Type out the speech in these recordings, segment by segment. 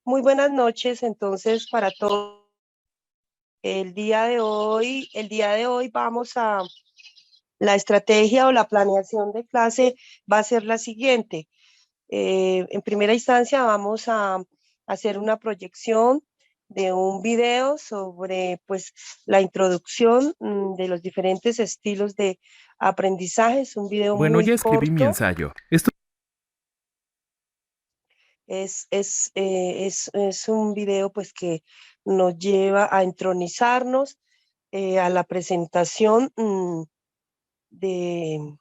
Muy buenas noches, entonces, para todos. El día de hoy la estrategia o la planeación de clase va a ser la siguiente. En primera instancia vamos a hacer una proyección de un video sobre, pues, la introducción de los diferentes estilos de aprendizaje. Es un video Bueno, muy ya escribí mi corto. ensayo. Esto Es un video pues que nos lleva a entronizarnos a la presentación de,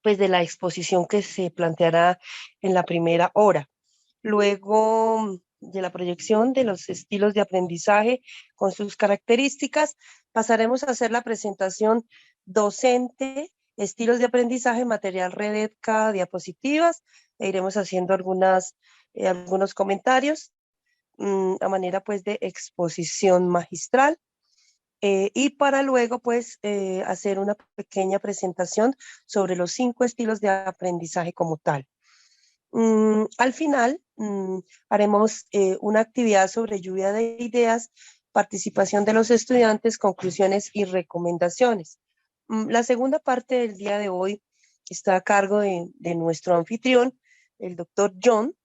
pues, de la exposición que se planteará en la primera hora. Luego de la proyección de los estilos de aprendizaje con sus características, pasaremos a hacer la presentación docente, estilos de aprendizaje, material red EDCA, diapositivas, e iremos haciendo algunos comentarios a manera pues de exposición magistral. Y para luego pues hacer una pequeña presentación sobre los 5 estilos de aprendizaje como tal. Al final haremos una actividad sobre lluvia de ideas, participación de los estudiantes, conclusiones y recomendaciones. La segunda parte del día de hoy está a cargo de nuestro anfitrión, el doctor John,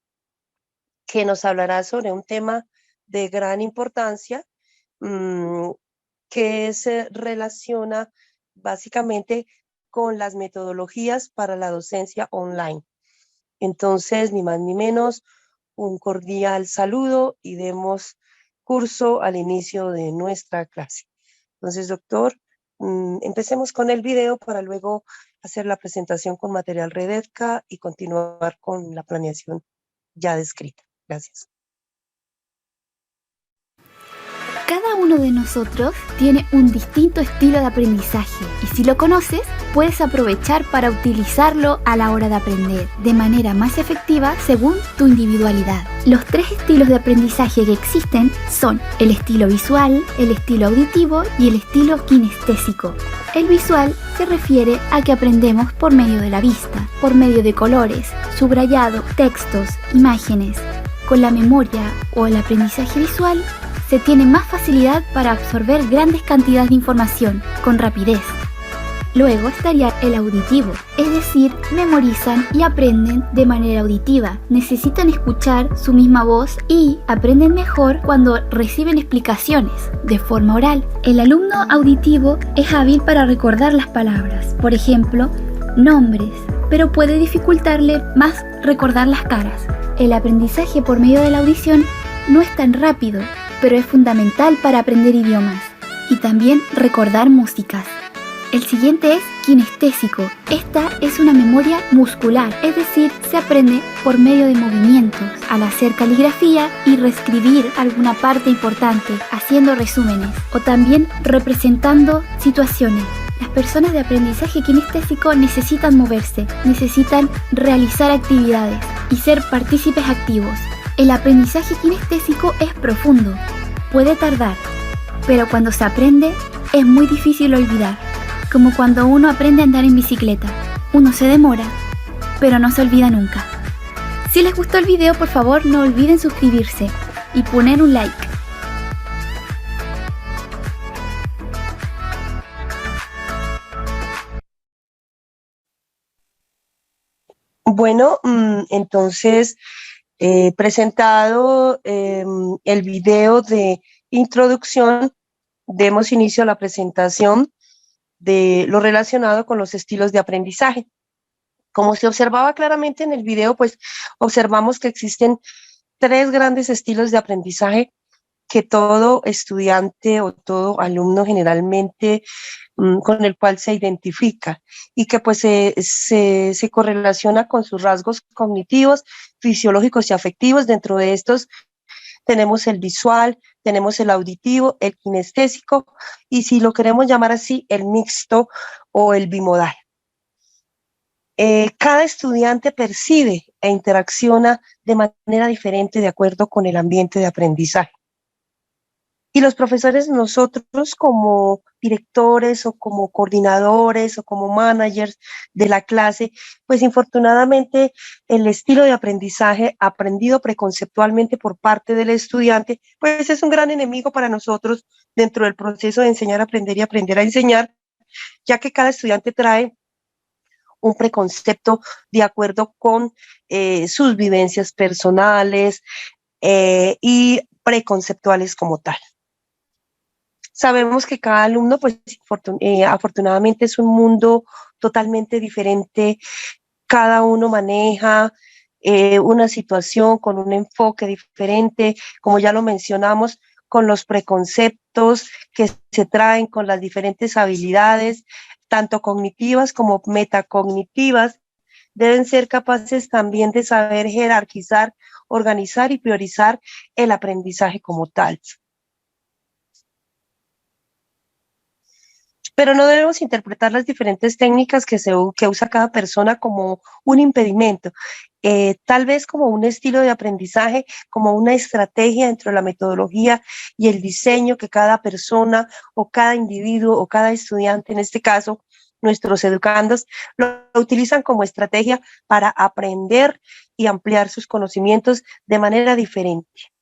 que nos hablará sobre un tema de gran importancia mm, que se relaciona básicamente con las metodologías para la docencia online. Entonces, ni más ni menos, un cordial saludo y demos curso al inicio de nuestra clase. Entonces, doctor, empecemos con el video para luego hacer la presentación con material Rededca y continuar con la planeación ya descrita. Gracias. Cada uno de nosotros tiene un distinto estilo de aprendizaje y si lo conoces, puedes aprovechar para utilizarlo a la hora de aprender de manera más efectiva según tu individualidad. Los 3 estilos de aprendizaje que existen son el estilo visual, el estilo auditivo y el estilo kinestésico. El visual se refiere a que aprendemos por medio de la vista, por medio de colores, subrayado, textos, imágenes. Con la memoria o el aprendizaje visual, se tiene más facilidad para absorber grandes cantidades de información con rapidez. Luego estaría el auditivo, es decir, memorizan y aprenden de manera auditiva. Necesitan escuchar su misma voz y aprenden mejor cuando reciben explicaciones de forma oral. El alumno auditivo es hábil para recordar las palabras, por ejemplo, nombres, pero puede dificultarle más recordar las caras. El aprendizaje por medio de la audición no es tan rápido, pero es fundamental para aprender idiomas y también recordar músicas. El siguiente es kinestésico. Esta es una memoria muscular, es decir, se aprende por medio de movimientos, al hacer caligrafía y reescribir alguna parte importante, haciendo resúmenes o también representando situaciones. Las personas de aprendizaje kinestésico necesitan moverse, necesitan realizar actividades y ser partícipes activos. El aprendizaje kinestésico es profundo, puede tardar, pero cuando se aprende es muy difícil olvidar, como cuando uno aprende a andar en bicicleta. Uno se demora, pero no se olvida nunca. Si les gustó el video, por favor no olviden suscribirse y poner un like. Bueno, entonces, presentado el video de introducción, demos inicio a la presentación de lo relacionado con los estilos de aprendizaje. Como se observaba claramente en el video, pues observamos que existen 3 grandes estilos de aprendizaje que todo estudiante o todo alumno generalmente con el cual se identifica y que pues se correlaciona con sus rasgos cognitivos, fisiológicos y afectivos. Dentro de estos tenemos el visual, tenemos el auditivo, el kinestésico y, si lo queremos llamar así, el mixto o el bimodal. Cada estudiante percibe e interacciona de manera diferente de acuerdo con el ambiente de aprendizaje. Y los profesores, nosotros como directores o como coordinadores o como managers de la clase, pues infortunadamente el estilo de aprendizaje aprendido preconceptualmente por parte del estudiante, pues es un gran enemigo para nosotros dentro del proceso de enseñar a aprender y aprender a enseñar, ya que cada estudiante trae un preconcepto de acuerdo con sus vivencias personales y preconceptuales como tal. Sabemos que cada alumno, pues afortunadamente es un mundo totalmente diferente, cada uno maneja una situación con un enfoque diferente, como ya lo mencionamos, con los preconceptos que se traen, con las diferentes habilidades, tanto cognitivas como metacognitivas, deben ser capaces también de saber jerarquizar, organizar y priorizar el aprendizaje como tal. Pero no debemos interpretar las diferentes técnicas que usa cada persona como un impedimento, tal vez como un estilo de aprendizaje, como una estrategia dentro de la metodología y el diseño que cada persona o cada individuo o cada estudiante, en este caso, nuestros educandos, lo utilizan como estrategia para aprender y ampliar sus conocimientos de manera diferente.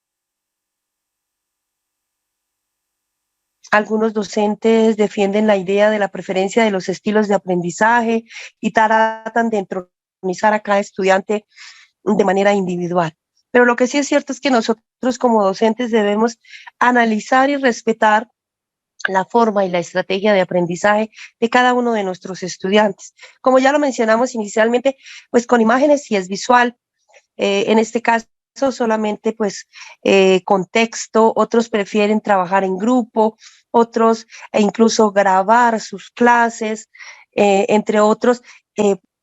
Algunos docentes defienden la idea de la preferencia de los estilos de aprendizaje y tratan de entronizar a cada estudiante de manera individual. Pero lo que sí es cierto es que nosotros como docentes debemos analizar y respetar la forma y la estrategia de aprendizaje de cada uno de nuestros estudiantes. Como ya lo mencionamos inicialmente, pues con imágenes si es visual, en este caso solamente pues con texto, otros prefieren trabajar en grupo, otros e incluso grabar sus clases, entre otros,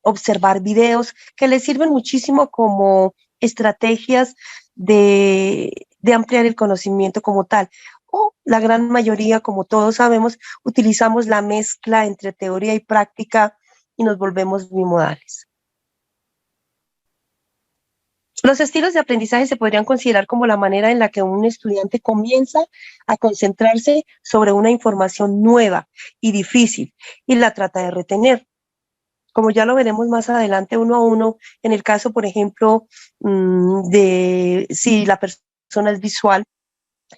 observar videos que les sirven muchísimo como estrategias de ampliar el conocimiento como tal. O la gran mayoría, como todos sabemos, utilizamos la mezcla entre teoría y práctica y nos volvemos bimodales. Los estilos de aprendizaje se podrían considerar como la manera en la que un estudiante comienza a concentrarse sobre una información nueva y difícil y la trata de retener. Como ya lo veremos más adelante uno a uno, en el caso, por ejemplo, de si la persona es visual,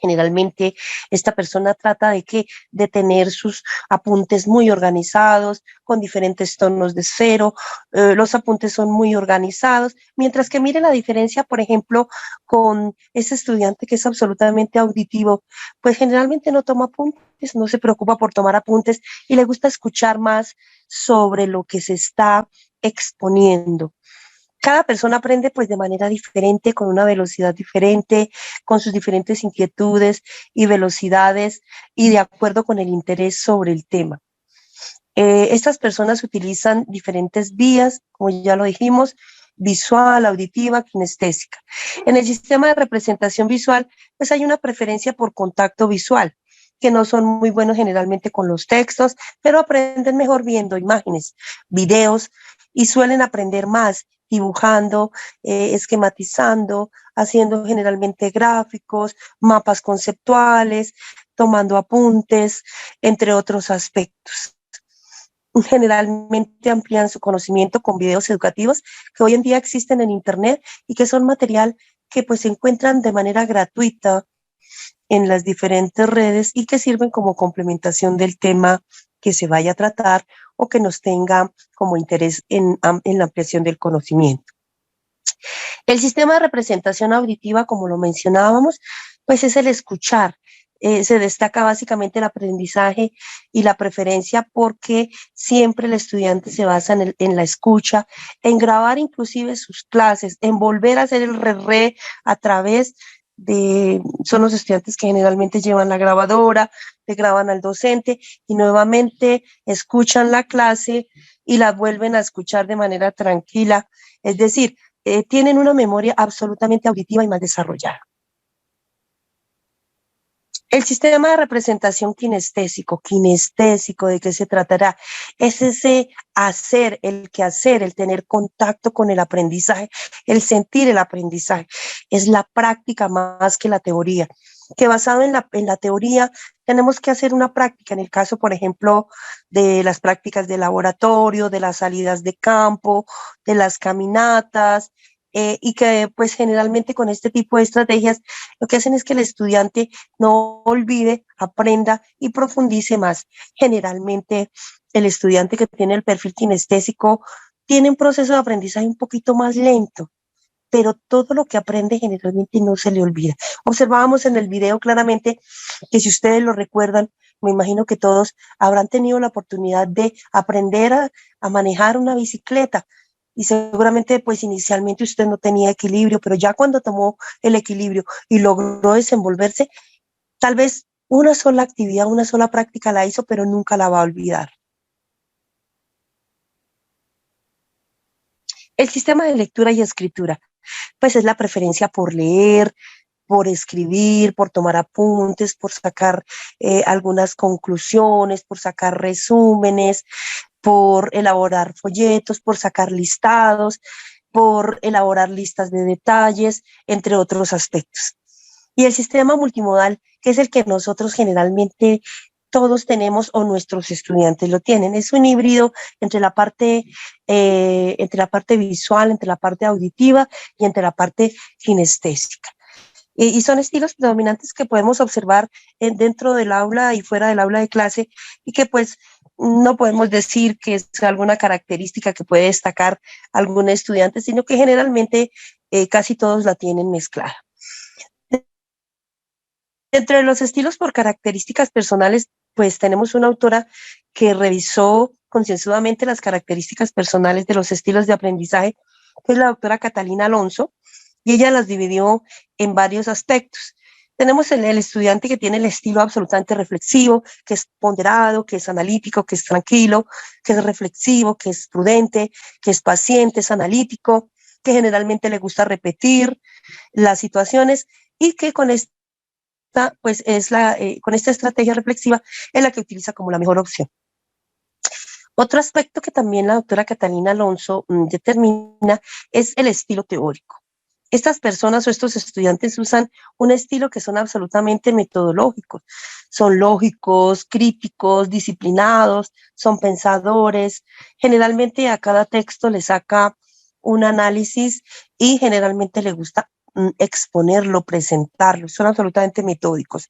generalmente esta persona trata de tener sus apuntes muy organizados, con diferentes tonos de cero, los apuntes son muy organizados, mientras que mire la diferencia, por ejemplo, con ese estudiante que es absolutamente auditivo, pues generalmente no toma apuntes, no se preocupa por tomar apuntes y le gusta escuchar más sobre lo que se está exponiendo. Cada persona aprende pues de manera diferente, con una velocidad diferente, con sus diferentes inquietudes y velocidades y de acuerdo con el interés sobre el tema. Estas personas utilizan diferentes vías, como ya lo dijimos, visual, auditiva, kinestésica. En el sistema de representación visual, pues hay una preferencia por contacto visual, que no son muy buenos generalmente con los textos, pero aprenden mejor viendo imágenes, videos y suelen aprender más dibujando, esquematizando, haciendo generalmente gráficos, mapas conceptuales, tomando apuntes, entre otros aspectos. Generalmente amplían su conocimiento con videos educativos que hoy en día existen en Internet y que son material que pues se encuentran de manera gratuita en las diferentes redes y que sirven como complementación del tema que se vaya a tratar o que nos tenga como interés en la ampliación del conocimiento. El sistema de representación auditiva, como lo mencionábamos, pues es el escuchar. Se destaca básicamente el aprendizaje y la preferencia porque siempre el estudiante se basa en la escucha, en grabar inclusive sus clases, en volver a hacer el re a través son los estudiantes que generalmente llevan la grabadora, le graban al docente y nuevamente escuchan la clase y la vuelven a escuchar de manera tranquila. Es decir, tienen una memoria absolutamente auditiva y más desarrollada. El sistema de representación kinestésico, ¿de qué se tratará? Es ese hacer, el quehacer, el tener contacto con el aprendizaje, el sentir el aprendizaje. Es la práctica más que la teoría, que basado en la teoría tenemos que hacer una práctica, en el caso, por ejemplo, de las prácticas de laboratorio, de las salidas de campo, de las caminatas, y que pues generalmente con este tipo de estrategias lo que hacen es que el estudiante no olvide, aprenda y profundice más. Generalmente el estudiante que tiene el perfil kinestésico tiene un proceso de aprendizaje un poquito más lento, pero todo lo que aprende generalmente no se le olvida. Observábamos en el video claramente que, si ustedes lo recuerdan, me imagino que todos habrán tenido la oportunidad de aprender a manejar una bicicleta, y seguramente pues inicialmente usted no tenía equilibrio, pero ya cuando tomó el equilibrio y logró desenvolverse, tal vez una sola actividad, una sola práctica la hizo, pero nunca la va a olvidar. El sistema de lectura y escritura, pues es la preferencia por leer, por escribir, por tomar apuntes, por sacar algunas conclusiones, por sacar resúmenes, por elaborar folletos, por sacar listados, por elaborar listas de detalles, entre otros aspectos. Y el sistema multimodal, que es el que nosotros generalmente todos tenemos o nuestros estudiantes lo tienen, es un híbrido entre la parte visual, entre la parte auditiva y entre la parte kinestésica. Y son estilos predominantes que podemos observar dentro del aula y fuera del aula de clase, y que pues no podemos decir que es alguna característica que puede destacar algún estudiante, sino que generalmente casi todos la tienen mezclada. Entre los estilos por características personales, pues tenemos una autora que revisó concienzudamente las características personales de los estilos de aprendizaje, que es la doctora Catalina Alonso, y ella las dividió en varios aspectos. Tenemos el estudiante que tiene el estilo absolutamente reflexivo, que es ponderado, que es analítico, que es tranquilo, que es reflexivo, que es prudente, que es paciente, es analítico, que generalmente le gusta repetir las situaciones, y que con esta estrategia reflexiva es la que utiliza como la mejor opción. Otro aspecto que también la doctora Catalina Alonso determina es el estilo teórico. Estas personas o estos estudiantes usan un estilo que son absolutamente metodológicos. Son lógicos, críticos, disciplinados, son pensadores. Generalmente a cada texto le saca un análisis y generalmente le gusta exponerlo, presentarlo. Son absolutamente metódicos.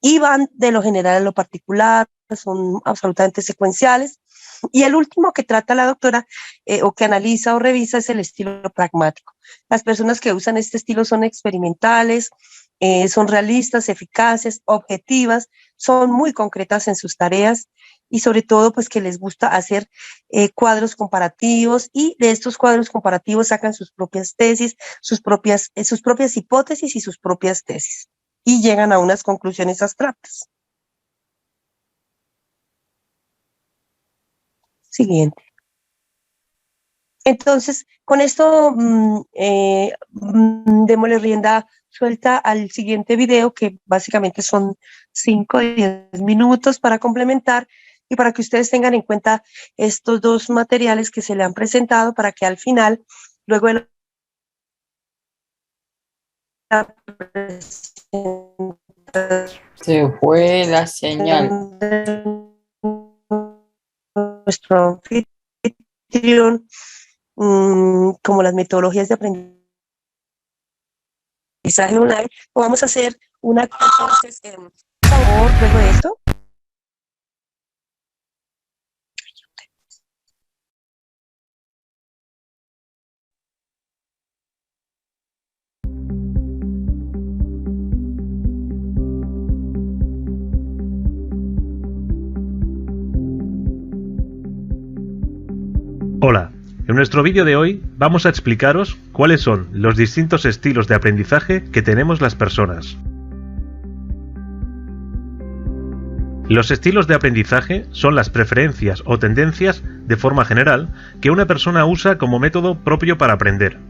Y van de lo general a lo particular, son absolutamente secuenciales. Y el último que trata la doctora o que analiza o revisa es el estilo pragmático. Las personas que usan este estilo son experimentales, son realistas, eficaces, objetivas, son muy concretas en sus tareas, y sobre todo pues que les gusta hacer cuadros comparativos, y de estos cuadros comparativos sacan sus propias tesis, sus propias hipótesis y sus propias tesis, y llegan a unas conclusiones abstractas. Siguiente. Entonces, con esto démosle rienda suelta al siguiente video, que básicamente son 5 o 10 minutos para complementar y para que ustedes tengan en cuenta estos dos materiales que se le han presentado, para que al final, luego de la presentación, se fue la señal. Nuestro anfitrión, como las metodologías de aprendizaje online, vamos a hacer una, entonces, por favor, luego de esto. Hola, en nuestro vídeo de hoy vamos a explicaros cuáles son los distintos estilos de aprendizaje que tenemos las personas. Los estilos de aprendizaje son las preferencias o tendencias, de forma general, que una persona usa como método propio para aprender.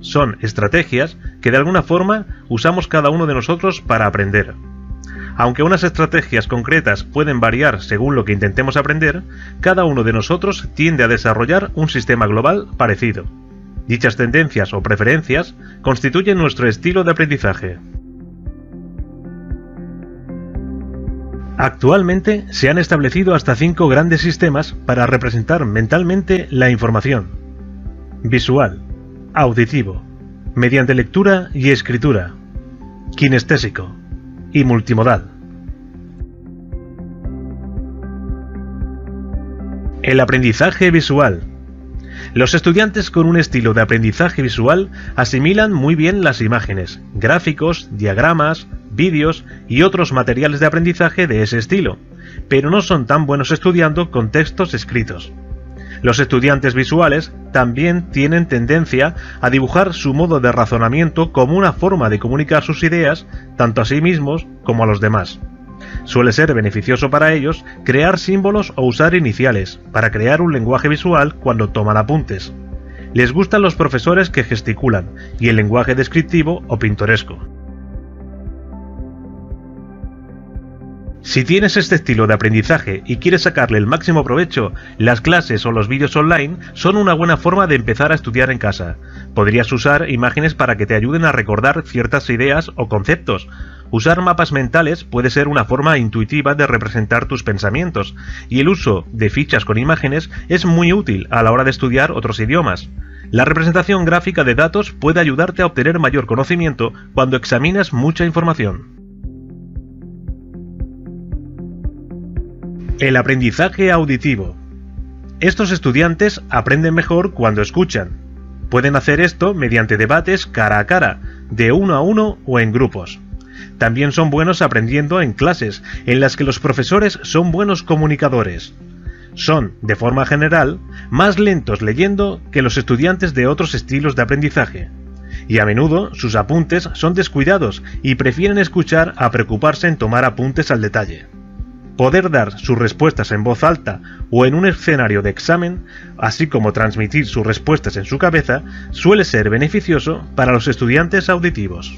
Son estrategias que de alguna forma usamos cada uno de nosotros para aprender. Aunque unas estrategias concretas pueden variar según lo que intentemos aprender, cada uno de nosotros tiende a desarrollar un sistema global parecido. Dichas tendencias o preferencias constituyen nuestro estilo de aprendizaje. Actualmente se han establecido hasta 5 grandes sistemas para representar mentalmente la información: visual, auditivo, mediante lectura y escritura, kinestésico y multimodal. El aprendizaje visual. Los estudiantes con un estilo de aprendizaje visual asimilan muy bien las imágenes, gráficos, diagramas, vídeos y otros materiales de aprendizaje de ese estilo, pero no son tan buenos estudiando con textos escritos. Los estudiantes visuales también tienen tendencia a dibujar su modo de razonamiento como una forma de comunicar sus ideas tanto a sí mismos como a los demás. Suele ser beneficioso para ellos crear símbolos o usar iniciales para crear un lenguaje visual cuando toman apuntes. Les gustan los profesores que gesticulan y el lenguaje descriptivo o pintoresco. Si tienes este estilo de aprendizaje y quieres sacarle el máximo provecho, las clases o los vídeos online son una buena forma de empezar a estudiar en casa. Podrías usar imágenes para que te ayuden a recordar ciertas ideas o conceptos. Usar mapas mentales puede ser una forma intuitiva de representar tus pensamientos, y el uso de fichas con imágenes es muy útil a la hora de estudiar otros idiomas. La representación gráfica de datos puede ayudarte a obtener mayor conocimiento cuando examinas mucha información. El aprendizaje auditivo. Estos estudiantes aprenden mejor cuando escuchan. Pueden hacer esto mediante debates cara a cara, de uno a uno o en grupos. También son buenos aprendiendo en clases, en las que los profesores son buenos comunicadores. Son, de forma general, más lentos leyendo que los estudiantes de otros estilos de aprendizaje. Y a menudo sus apuntes son descuidados y prefieren escuchar a preocuparse en tomar apuntes al detalle. Poder dar sus respuestas en voz alta o en un escenario de examen, así como transmitir sus respuestas en su cabeza, suele ser beneficioso para los estudiantes auditivos.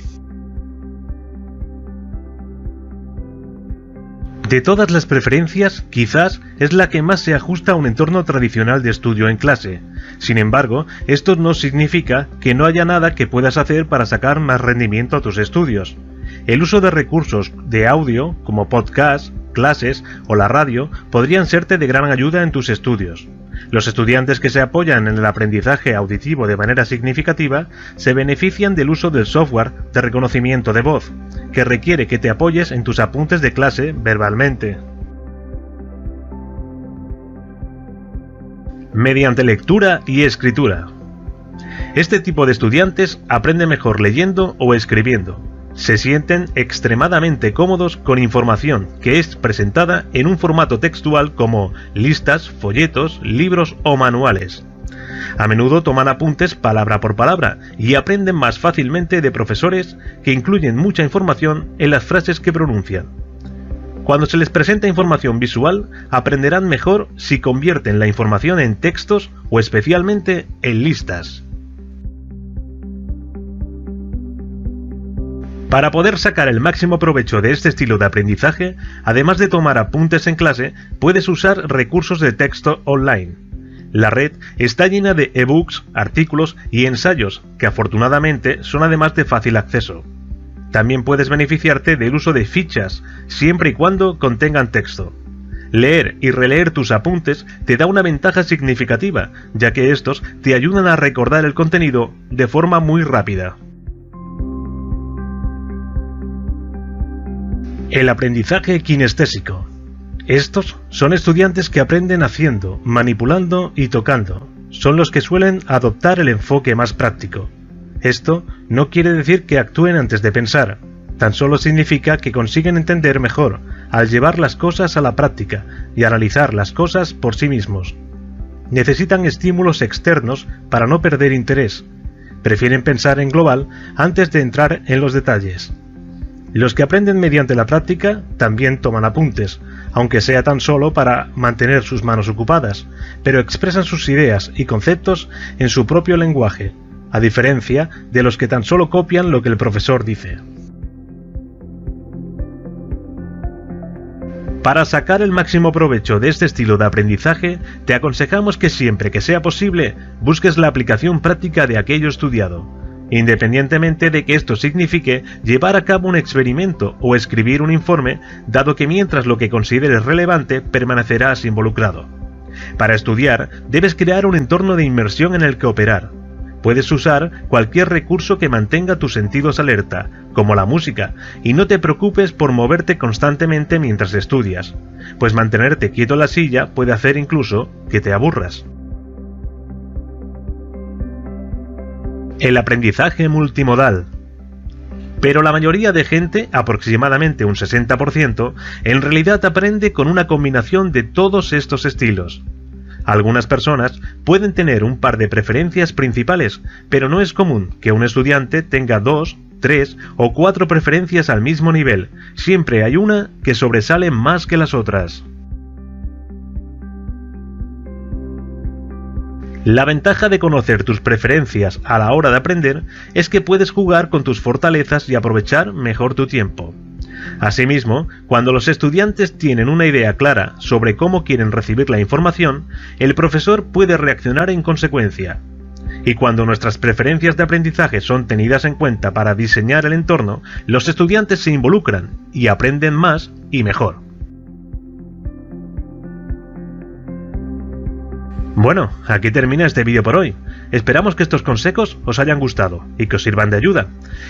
De todas las preferencias, quizás es la que más se ajusta a un entorno tradicional de estudio en clase. Sin embargo, esto no significa que no haya nada que puedas hacer para sacar más rendimiento a tus estudios. El uso de recursos de audio, como podcasts, clases o la radio, podrían serte de gran ayuda en tus estudios. Los estudiantes que se apoyan en el aprendizaje auditivo de manera significativa se benefician del uso del software de reconocimiento de voz, que requiere que te apoyes en tus apuntes de clase verbalmente. Mediante lectura y escritura. Este tipo de estudiantes aprende mejor leyendo o escribiendo. Se sienten extremadamente cómodos con información que es presentada en un formato textual como listas, folletos, libros o manuales. A menudo toman apuntes palabra por palabra y aprenden más fácilmente de profesores que incluyen mucha información en las frases que pronuncian. Cuando se les presenta información visual, aprenderán mejor si convierten la información en textos o especialmente en listas. Para poder sacar el máximo provecho de este estilo de aprendizaje, además de tomar apuntes en clase, puedes usar recursos de texto online. La red está llena de ebooks, artículos y ensayos, que afortunadamente son además de fácil acceso. También puedes beneficiarte del uso de fichas, siempre y cuando contengan texto. Leer y releer tus apuntes te da una ventaja significativa, ya que estos te ayudan a recordar el contenido de forma muy rápida. El aprendizaje kinestésico. Estos son estudiantes que aprenden haciendo, manipulando y tocando. Son los que suelen adoptar el enfoque más práctico. Esto no quiere decir que actúen antes de pensar, tan solo significa que consiguen entender mejor al llevar las cosas a la práctica y analizar las cosas por sí mismos. Necesitan estímulos externos para no perder interés. Prefieren pensar en global antes de entrar en los detalles. Los que aprenden mediante la práctica también toman apuntes, aunque sea tan solo para mantener sus manos ocupadas, pero expresan sus ideas y conceptos en su propio lenguaje, a diferencia de los que tan solo copian lo que el profesor dice. Para sacar el máximo provecho de este estilo de aprendizaje, te aconsejamos que siempre que sea posible, busques la aplicación práctica de aquello estudiado, independientemente de que esto signifique llevar a cabo un experimento o escribir un informe, dado que mientras lo que consideres relevante permanecerás involucrado. Para estudiar, debes crear un entorno de inmersión en el que operar. Puedes usar cualquier recurso que mantenga tus sentidos alerta, como la música, y no te preocupes por moverte constantemente mientras estudias, pues mantenerte quieto en la silla puede hacer incluso que te aburras. El aprendizaje multimodal. Pero la mayoría de gente, aproximadamente un 60%, en realidad aprende con una combinación de todos estos estilos. Algunas personas pueden tener un par de preferencias principales, pero no es común que un estudiante tenga 2, 3 o 4 preferencias al mismo nivel. Siempre hay una que sobresale más que las otras. La ventaja de conocer tus preferencias a la hora de aprender es que puedes jugar con tus fortalezas y aprovechar mejor tu tiempo. Asimismo, cuando los estudiantes tienen una idea clara sobre cómo quieren recibir la información, el profesor puede reaccionar en consecuencia. Y cuando nuestras preferencias de aprendizaje son tenidas en cuenta para diseñar el entorno, los estudiantes se involucran y aprenden más y mejor. Bueno, aquí termina este vídeo por hoy. Esperamos que estos consejos os hayan gustado y que os sirvan de ayuda.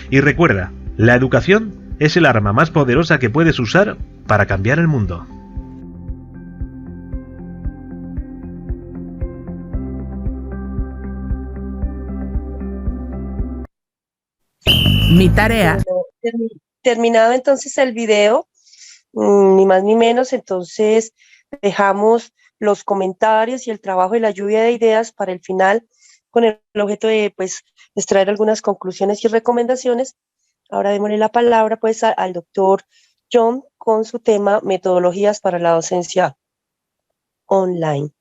Y recuerda, la educación es el arma más poderosa que puedes usar para cambiar el mundo. Mi tarea. Terminado entonces el video, ni más ni menos, entonces dejamos los comentarios y el trabajo de la lluvia de ideas para el final, con el objeto de extraer algunas conclusiones y recomendaciones. Ahora démosle la palabra al doctor John con su tema metodologías para la docencia online.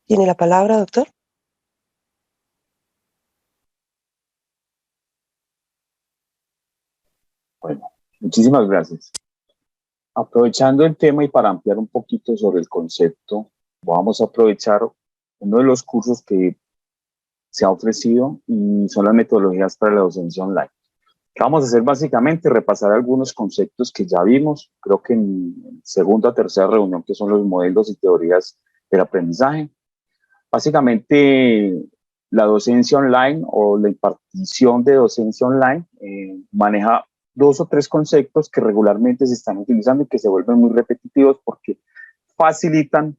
¿Tiene la palabra, doctor? Bueno, muchísimas gracias. Aprovechando el tema y para ampliar un poquito sobre el concepto, vamos a aprovechar uno de los cursos que se ha ofrecido y son las metodologías para la docencia online. ¿Qué vamos a hacer? Básicamente repasar algunos conceptos que ya vimos, creo que en segunda o tercera reunión, que son los modelos y teorías del aprendizaje. Básicamente, la docencia online o la impartición de docencia online maneja 2 o 3 conceptos que regularmente se están utilizando y que se vuelven muy repetitivos porque facilitan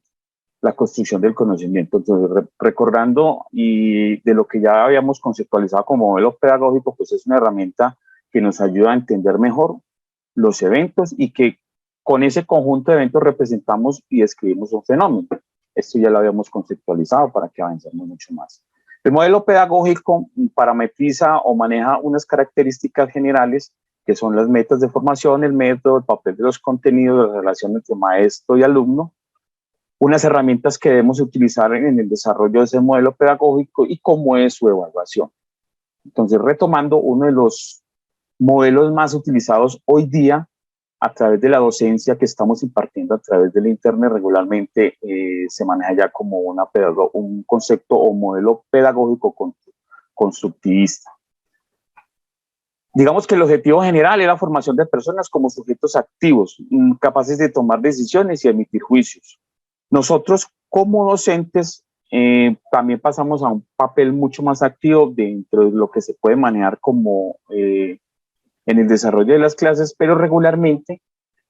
la construcción del conocimiento. Entonces, recordando y de lo que ya habíamos conceptualizado como modelo pedagógico, pues es una herramienta que nos ayuda a entender mejor los eventos y que con ese conjunto de eventos representamos y describimos un fenómeno. Esto ya lo habíamos conceptualizado para que avancemos mucho más. El modelo pedagógico parametriza o maneja unas características generales que son las metas de formación, el método, el papel de los contenidos, la relación entre maestro y alumno, unas herramientas que debemos utilizar en el desarrollo de ese modelo pedagógico y cómo es su evaluación. Entonces, retomando, uno de los modelos más utilizados hoy día a través de la docencia que estamos impartiendo a través del internet regularmente se maneja ya como un concepto o modelo pedagógico constructivista. Digamos que el objetivo general es la formación de personas como sujetos activos, capaces de tomar decisiones y emitir juicios. Nosotros como docentes también pasamos a un papel mucho más activo dentro de lo que se puede manejar como en el desarrollo de las clases, pero regularmente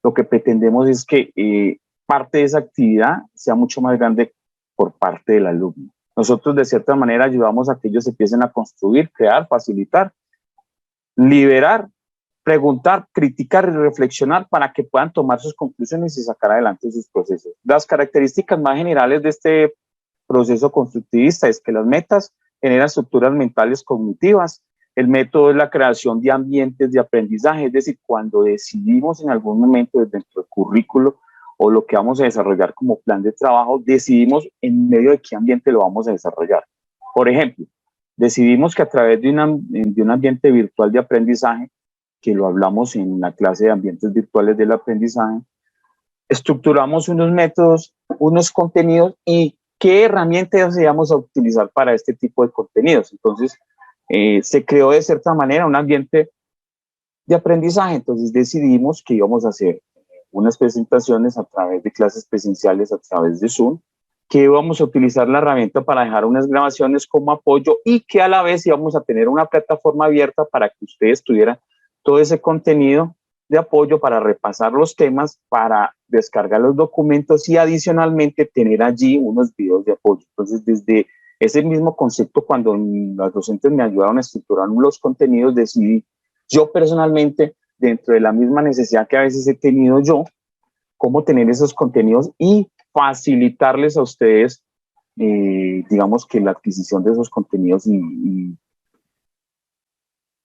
lo que pretendemos es que parte de esa actividad sea mucho más grande por parte del alumno. Nosotros de cierta manera ayudamos a que ellos empiecen a construir, crear, facilitar, liberar, preguntar, criticar y reflexionar para que puedan tomar sus conclusiones y sacar adelante sus procesos. Las características más generales de este proceso constructivista es que las metas generan estructuras mentales cognitivas. El método es la creación de ambientes de aprendizaje, es decir, cuando decidimos en algún momento dentro del currículo o lo que vamos a desarrollar como plan de trabajo, decidimos en medio de qué ambiente lo vamos a desarrollar. Por ejemplo, decidimos que a través de un ambiente virtual de aprendizaje, que lo hablamos en la clase de ambientes virtuales del aprendizaje, estructuramos unos métodos, unos contenidos y qué herramientas íbamos a utilizar para este tipo de contenidos. Entonces, se creó de cierta manera un ambiente de aprendizaje. Entonces decidimos que íbamos a hacer unas presentaciones a través de clases presenciales, a través de Zoom, que íbamos a utilizar la herramienta para dejar unas grabaciones como apoyo y que a la vez íbamos a tener una plataforma abierta para que ustedes tuvieran todo ese contenido de apoyo para repasar los temas, para descargar los documentos y adicionalmente tener allí unos videos de apoyo. Entonces, desde ese mismo concepto, cuando los docentes me ayudaron a estructurar los contenidos, decidí yo personalmente, dentro de la misma necesidad que a veces he tenido yo, cómo tener esos contenidos y facilitarles a ustedes, digamos que la adquisición de esos contenidos y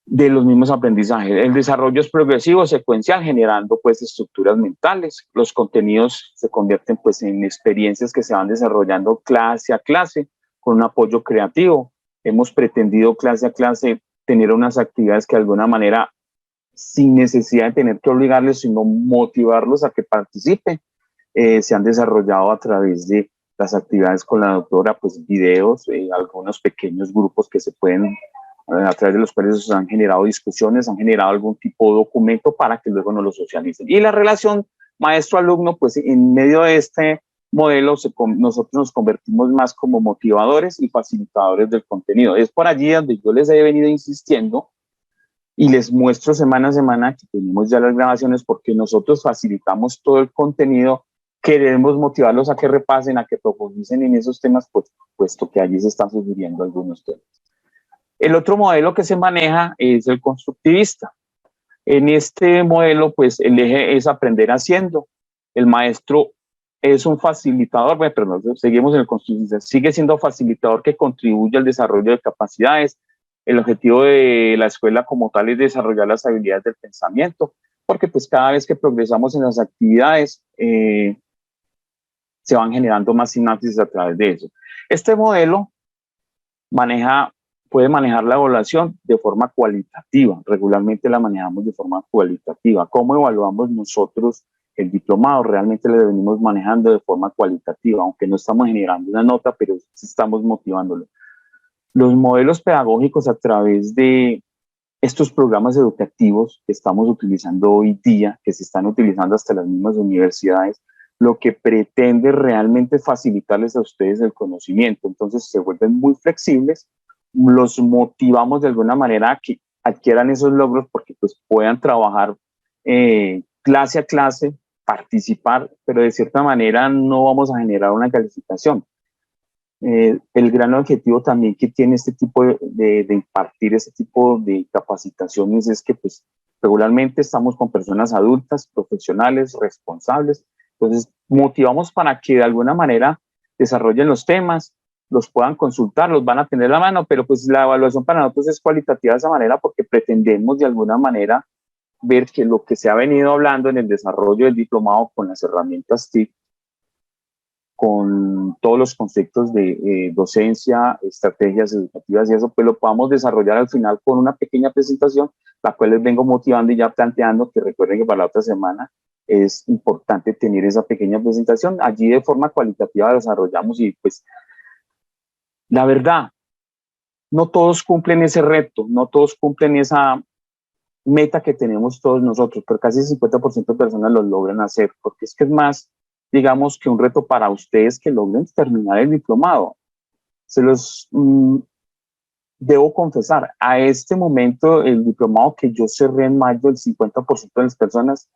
de los mismos aprendizajes. El desarrollo es progresivo, secuencial, generando pues estructuras mentales. Los contenidos se convierten pues en experiencias que se van desarrollando clase a clase con un apoyo creativo. Hemos pretendido clase a clase tener unas actividades que de alguna manera, sin necesidad de tener que obligarles, sino motivarlos a que participen, se han desarrollado a través de las actividades con la doctora, pues videos, algunos pequeños grupos que se pueden, a través de los cuales se han generado discusiones, han generado algún tipo de documento para que luego nos lo socialicen. Y la relación maestro-alumno, pues en medio de este modelo nosotros nos convertimos más como motivadores y facilitadores del contenido. Es por allí donde yo les he venido insistiendo y les muestro semana a semana que tenemos ya las grabaciones porque nosotros facilitamos todo el contenido, queremos motivarlos a que repasen, a que profundicen en esos temas, pues, puesto que allí se están sugiriendo algunos temas. El otro modelo que se maneja es el constructivista. En este modelo, pues el eje es aprender haciendo. El maestro es un facilitador, bueno, pero seguimos en el constructivista, sigue siendo facilitador que contribuye al desarrollo de capacidades. El objetivo de la escuela como tal es desarrollar las habilidades del pensamiento, porque pues cada vez que progresamos en las actividades, se van generando más sinapsis a través de eso. Este modelo puede manejar la evaluación de forma cualitativa. Regularmente la manejamos de forma cualitativa. ¿Cómo evaluamos nosotros el diplomado? Realmente lo venimos manejando de forma cualitativa, aunque no estamos generando una nota, pero sí estamos motivándolo. Los modelos pedagógicos a través de estos programas educativos que estamos utilizando hoy día, que se están utilizando hasta las mismas universidades, lo que pretende realmente facilitarles a ustedes el conocimiento. Entonces se vuelven muy flexibles, los motivamos de alguna manera a que adquieran esos logros porque pues puedan trabajar clase a clase, participar, pero de cierta manera no vamos a generar una calificación. El gran objetivo también que tiene este tipo de impartir este tipo de capacitaciones es que pues regularmente estamos con personas adultas, profesionales, responsables, entonces motivamos para que de alguna manera desarrollen los temas, los puedan consultar, los van a tener a la mano, pero pues la evaluación para nosotros es cualitativa de esa manera porque pretendemos de alguna manera ver que lo que se ha venido hablando en el desarrollo del diplomado con las herramientas TIC, con todos los conceptos de docencia, estrategias educativas y eso, pues lo podamos desarrollar al final con una pequeña presentación, la cual les vengo motivando y ya planteando que recuerden que para la otra semana es importante tener esa pequeña presentación. Allí de forma cualitativa desarrollamos y pues la verdad, no todos cumplen ese reto, no todos cumplen esa meta que tenemos todos nosotros, pero casi el 50% de personas lo logran hacer, porque es que es más, digamos, que un reto para ustedes que logren terminar el diplomado. Se los debo confesar, a este momento el diplomado que yo cerré en mayo, el 50% de las personas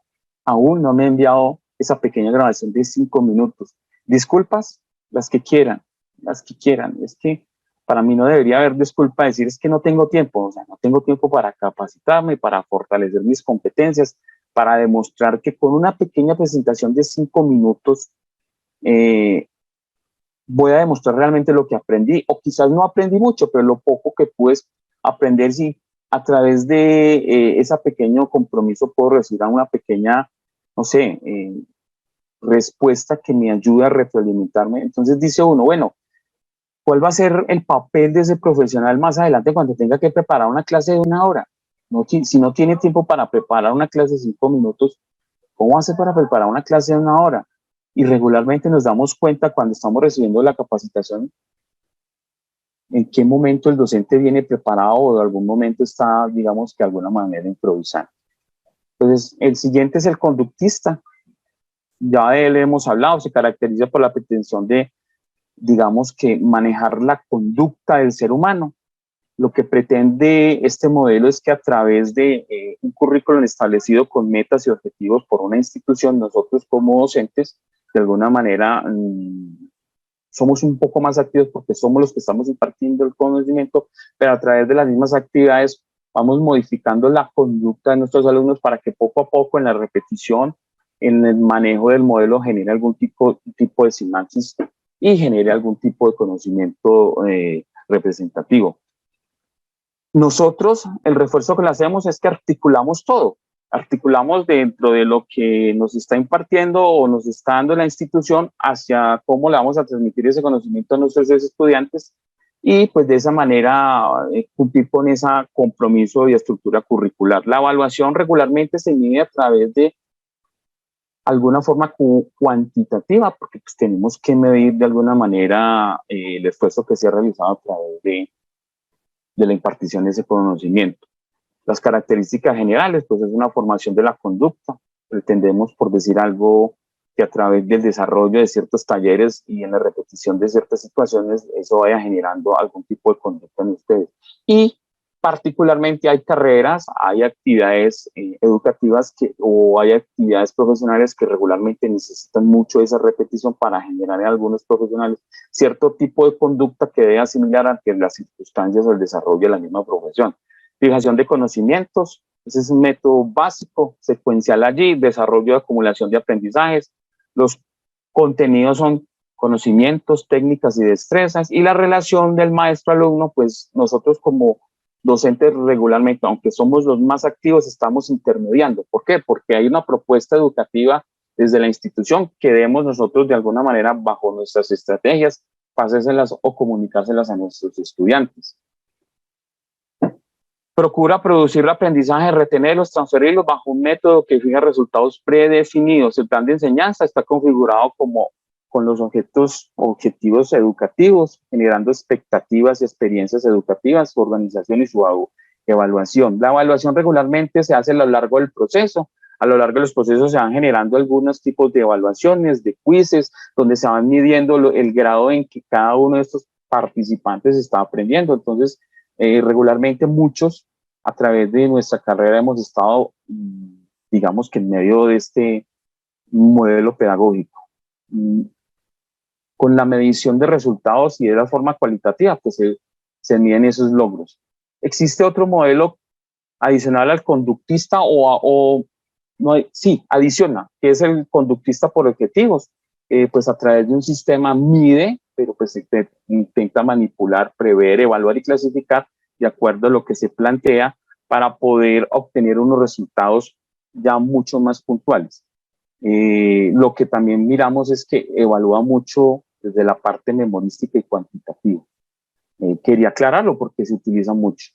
aún no me ha enviado esa pequeña grabación de 5 minutos. Disculpas, las que quieran. Es que para mí no debería haber disculpa decir es que no tengo tiempo, o sea, no tengo tiempo para capacitarme, para fortalecer mis competencias, para demostrar que con una pequeña presentación de 5 minutos voy a demostrar realmente lo que aprendí, o quizás no aprendí mucho, pero lo poco que pude aprender, si a través de ese pequeño compromiso puedo recibir una pequeña, no sé, respuesta que me ayude a retroalimentarme. Entonces dice uno, bueno, ¿cuál va a ser el papel de ese profesional más adelante cuando tenga que preparar una clase de 1 hora? No, si no tiene tiempo para preparar una clase de 5 minutos, ¿Cómo hace para preparar una clase de 1 hora? Y regularmente nos damos cuenta cuando estamos recibiendo la capacitación en qué momento el docente viene preparado o en algún momento está, digamos que de alguna manera improvisando. Entonces, el siguiente es el conductista. Ya de él hemos hablado, se caracteriza por la pretensión de, digamos que manejar la conducta del ser humano. Lo que pretende este modelo es que a través de un currículum establecido con metas y objetivos por una institución, nosotros como docentes, de alguna manera, somos un poco más activos porque somos los que estamos impartiendo el conocimiento, pero a través de las mismas actividades vamos modificando la conducta de nuestros alumnos para que poco a poco en la repetición, en el manejo del modelo genere algún tipo de sinapsis y genere algún tipo de conocimiento representativo. Nosotros, el refuerzo que le hacemos es que articulamos todo. Articulamos dentro de lo que nos está impartiendo o nos está dando la institución hacia cómo le vamos a transmitir ese conocimiento a nuestros estudiantes y pues de esa manera cumplir con ese compromiso y estructura curricular. La evaluación regularmente se mide a través de alguna forma cuantitativa porque pues tenemos que medir de alguna manera el esfuerzo que se ha realizado a través de la impartición de ese conocimiento. Las características generales, pues es una formación de la conducta. Pretendemos, por decir algo, que a través del desarrollo de ciertos talleres y en la repetición de ciertas situaciones, eso vaya generando algún tipo de conducta en ustedes. Y particularmente hay carreras, hay actividades educativas o hay actividades profesionales que regularmente necesitan mucho esa repetición para generar en algunos profesionales cierto tipo de conducta que debe asimilar ante las circunstancias o el desarrollo de la misma profesión. Fijación de conocimientos, ese es un método básico, secuencial allí, desarrollo de acumulación de aprendizajes. Los contenidos son conocimientos, técnicas y destrezas, y la relación del maestro-alumno, pues nosotros como docentes regularmente, aunque somos los más activos, estamos intermediando. ¿Por qué? Porque hay una propuesta educativa desde la institución que debemos nosotros de alguna manera, bajo nuestras estrategias, pasárselas o comunicárselas a nuestros estudiantes. Procura producir el aprendizaje, retenerlos, transferirlos bajo un método que fija resultados predefinidos. El plan de enseñanza está configurado con los objetivos educativos, generando expectativas y experiencias educativas, su organización y su evaluación. La evaluación regularmente se hace a lo largo del proceso. A lo largo de los procesos se van generando algunos tipos de evaluaciones, de quizzes, donde se van midiendo el grado en que cada uno de estos participantes está aprendiendo. Entonces, regularmente muchos a través de nuestra carrera hemos estado, digamos que en medio de este modelo pedagógico. Con la medición de resultados y de la forma cualitativa, pues se miden esos logros. ¿Existe otro modelo adicional al conductista adiciona, que es el conductista por objetivos? Pues a través de un sistema mide, pero pues intenta manipular, prever, evaluar y clasificar de acuerdo a lo que se plantea para poder obtener unos resultados ya mucho más puntuales. Lo que también miramos es que evalúa mucho desde la parte memorística y cuantitativa. Quería aclararlo porque se utiliza mucho.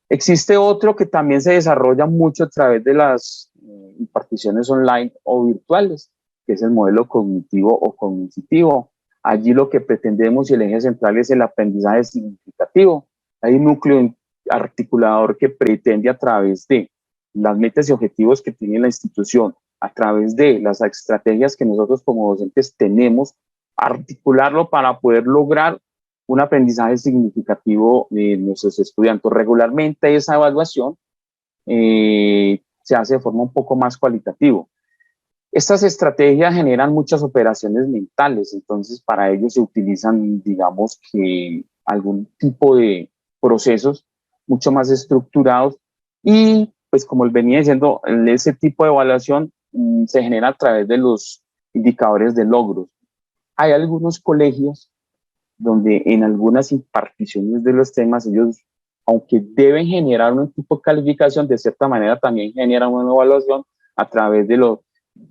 Existe otro que también se desarrolla mucho a través de las imparticiones online o virtuales, que es el modelo cognitivo o cognitivo. Allí lo que pretendemos y el eje central es el aprendizaje significativo. Hay un núcleo articulador que pretende a través de las metas y objetivos que tiene la institución, a través de las estrategias que nosotros como docentes tenemos, articularlo para poder lograr un aprendizaje significativo de nuestros estudiantes. Regularmente esa evaluación se hace de forma un poco más cualitativa. Estas estrategias generan muchas operaciones mentales, entonces para ello se utilizan, digamos que algún tipo de procesos mucho más estructurados y pues como les venía diciendo, ese tipo de evaluación se genera a través de los indicadores de logros. Hay algunos colegios donde en algunas imparticiones de los temas ellos, aunque deben generar un tipo de calificación, de cierta manera también generan una evaluación a través de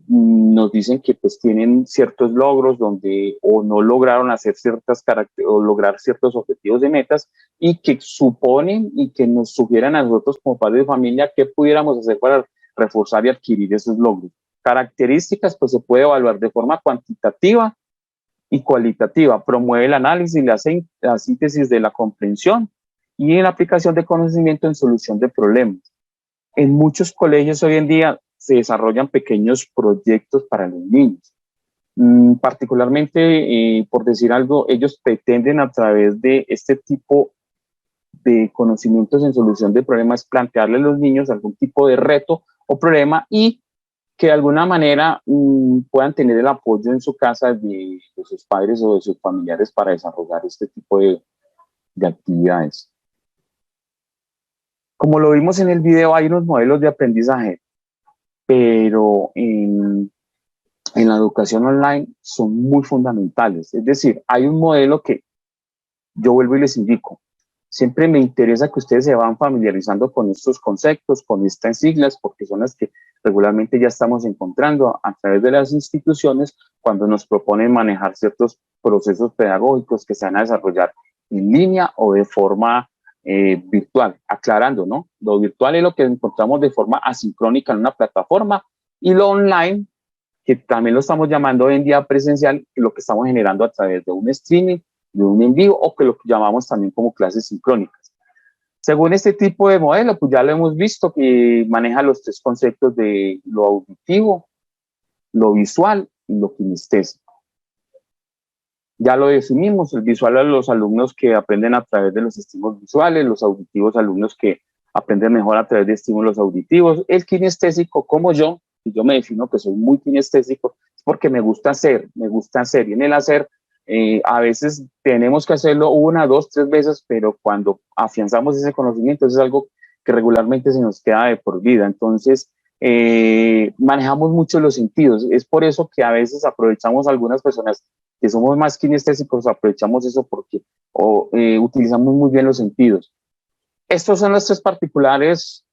nos dicen que pues tienen ciertos logros donde o no lograron hacer o lograr ciertos objetivos de metas y que suponen y que nos sugieran a nosotros como padres de familia qué pudiéramos hacer para reforzar y adquirir esos logros. Características, pues se puede evaluar de forma cuantitativa y cualitativa, promueve el análisis y la síntesis de la comprensión y en la aplicación de conocimiento en solución de problemas. En muchos colegios hoy en día se desarrollan pequeños proyectos para los niños. Particularmente, por decir algo, ellos pretenden a través de este tipo de conocimientos en solución de problemas plantearle a los niños algún tipo de reto o problema y que de alguna manera puedan tener el apoyo en su casa de sus padres o de sus familiares para desarrollar este tipo de actividades. Como lo vimos en el video, hay unos modelos de aprendizaje, pero en la educación online son muy fundamentales. Es decir, hay un modelo que yo vuelvo y les indico. Siempre me interesa que ustedes se van familiarizando con estos conceptos, con estas siglas, porque son las que regularmente ya estamos encontrando a través de las instituciones cuando nos proponen manejar ciertos procesos pedagógicos que se van a desarrollar en línea o de forma virtual, aclarando, ¿no? Lo virtual es lo que encontramos de forma asincrónica en una plataforma y lo online, que también lo estamos llamando hoy en día presencial, lo que estamos generando a través de un streaming, de un en vivo o que lo que llamamos también como clases sincrónicas. Según este tipo de modelo, pues ya lo hemos visto que maneja los tres conceptos de lo auditivo, lo visual y lo kinestésico. Ya lo definimos, el visual a los alumnos que aprenden a través de los estímulos visuales, los auditivos alumnos que aprenden mejor a través de estímulos auditivos, el kinestésico como yo me defino que soy muy kinestésico, es porque me gusta hacer, y en el hacer a veces tenemos que hacerlo 1, 2, 3 veces, pero cuando afianzamos ese conocimiento es algo que regularmente se nos queda de por vida. Entonces, manejamos mucho los sentidos. Es por eso que a veces aprovechamos algunas personas que somos más kinestésicos, aprovechamos eso porque utilizamos muy bien los sentidos. Estas son las tres particulares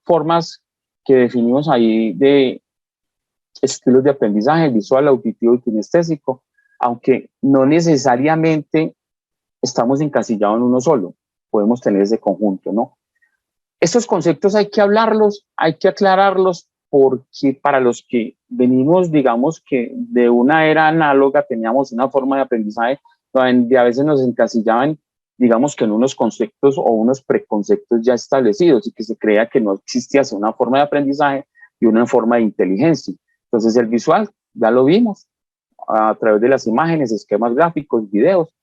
formas que definimos ahí de estilos de aprendizaje: visual, auditivo y kinestésico, aunque no necesariamente estamos encasillados en uno solo, podemos tener ese conjunto, ¿no? Estos conceptos hay que hablarlos, hay que aclararlos, porque para los que venimos, digamos que de una era análoga, teníamos una forma de aprendizaje donde a veces nos encasillaban, digamos que en unos conceptos o unos preconceptos ya establecidos y que se creía que no existía una forma de aprendizaje y una forma de inteligencia. Entonces el visual, ya lo vimos, a través de las imágenes, esquemas gráficos, videos.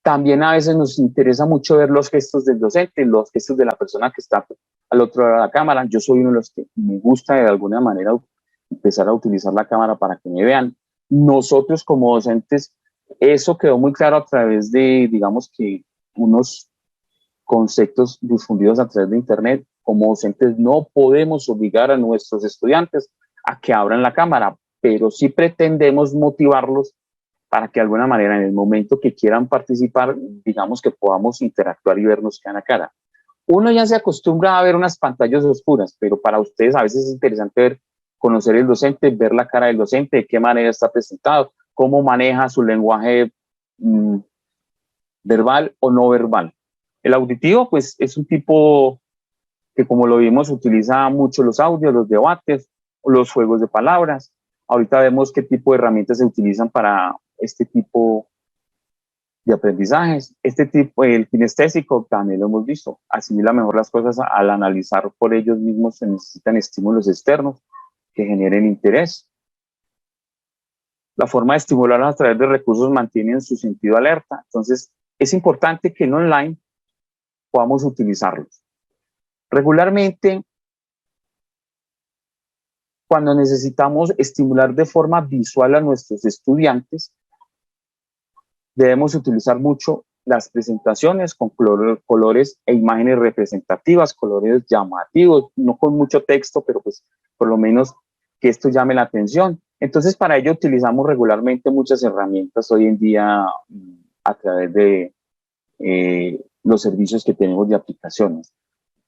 También a veces nos interesa mucho ver los gestos del docente, los gestos de la persona que está al otro lado de la cámara. Yo soy uno de los que me gusta de alguna manera empezar a utilizar la cámara para que me vean. Nosotros como docentes, eso quedó muy claro a través de, digamos que, unos conceptos difundidos a través de internet. Como docentes no podemos obligar a nuestros estudiantes a que abran la cámara, pero sí pretendemos motivarlos para que de alguna manera en el momento que quieran participar, digamos que podamos interactuar y vernos cara a cara. Uno ya se acostumbra a ver unas pantallas oscuras, pero para ustedes a veces es interesante conocer el docente, ver la cara del docente, de qué manera está presentado, cómo maneja su lenguaje verbal o no verbal. El auditivo, pues, es un tipo que, como lo vimos, utiliza mucho los audios, los debates, los juegos de palabras. Ahorita vemos qué tipo de herramientas se utilizan para este tipo de aprendizajes. Este tipo, el kinestésico, también lo hemos visto, asimila mejor las cosas al analizar por ellos mismos. Se necesitan estímulos externos que generen interés. La forma de estimularlos a través de recursos mantienen su sentido alerta. Entonces, es importante que en online podamos utilizarlos. Regularmente, cuando necesitamos estimular de forma visual a nuestros estudiantes, debemos utilizar mucho las presentaciones con colores e imágenes representativas, colores llamativos, no con mucho texto, pero pues por lo menos que esto llame la atención. Entonces, para ello utilizamos regularmente muchas herramientas hoy en día a través de los servicios que tenemos de aplicaciones.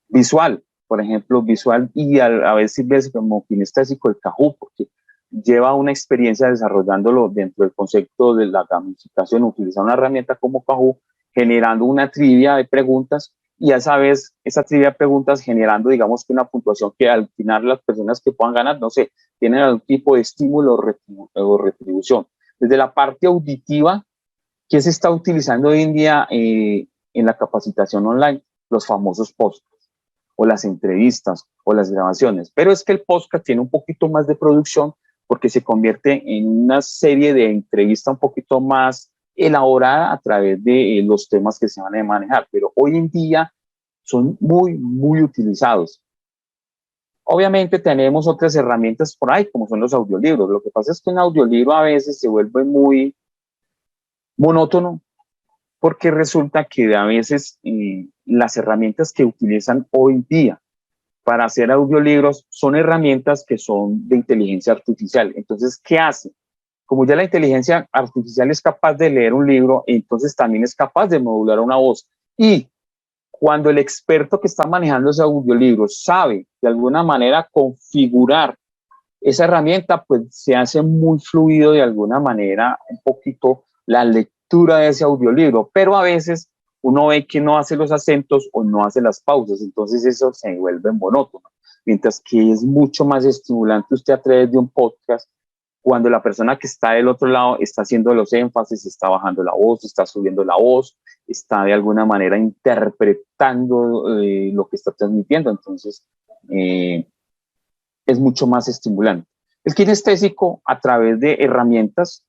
Visual, por ejemplo, visual, y a veces ves como kinestésico el Kahoot, porque lleva una experiencia desarrollándolo dentro del concepto de la gamificación, utilizar una herramienta como Kahoot, generando una trivia de preguntas y a esa vez esa trivia de preguntas generando, digamos, que una puntuación que al final las personas que puedan ganar, no sé, tienen algún tipo de estímulo o retribución. Desde la parte auditiva, ¿qué se está utilizando hoy en día en la capacitación online? Los famosos podcasts o las entrevistas o las grabaciones. Pero es que el podcast tiene un poquito más de producción porque se convierte en una serie de entrevistas un poquito más elaborada a través de los temas que se van a manejar. Pero hoy en día son muy, muy utilizados. Obviamente tenemos otras herramientas por ahí, como son los audiolibros. Lo que pasa es que un audiolibro a veces se vuelve muy monótono, porque resulta que a veces las herramientas que utilizan hoy en día para hacer audiolibros son herramientas que son de inteligencia artificial. Entonces, ¿qué hace? Como ya la inteligencia artificial es capaz de leer un libro, entonces también es capaz de modular una voz. Y cuando el experto que está manejando ese audiolibro sabe de alguna manera configurar esa herramienta, pues se hace muy fluido de alguna manera un poquito la lectura de ese audiolibro, pero a veces uno ve que no hace los acentos o no hace las pausas, entonces eso se vuelve monótono, mientras que es mucho más estimulante usted a través de un podcast cuando la persona que está del otro lado está haciendo los énfasis, está bajando la voz, está subiendo la voz, está de alguna manera interpretando lo que está transmitiendo, entonces es mucho más estimulante. El kinestésico, a través de herramientas,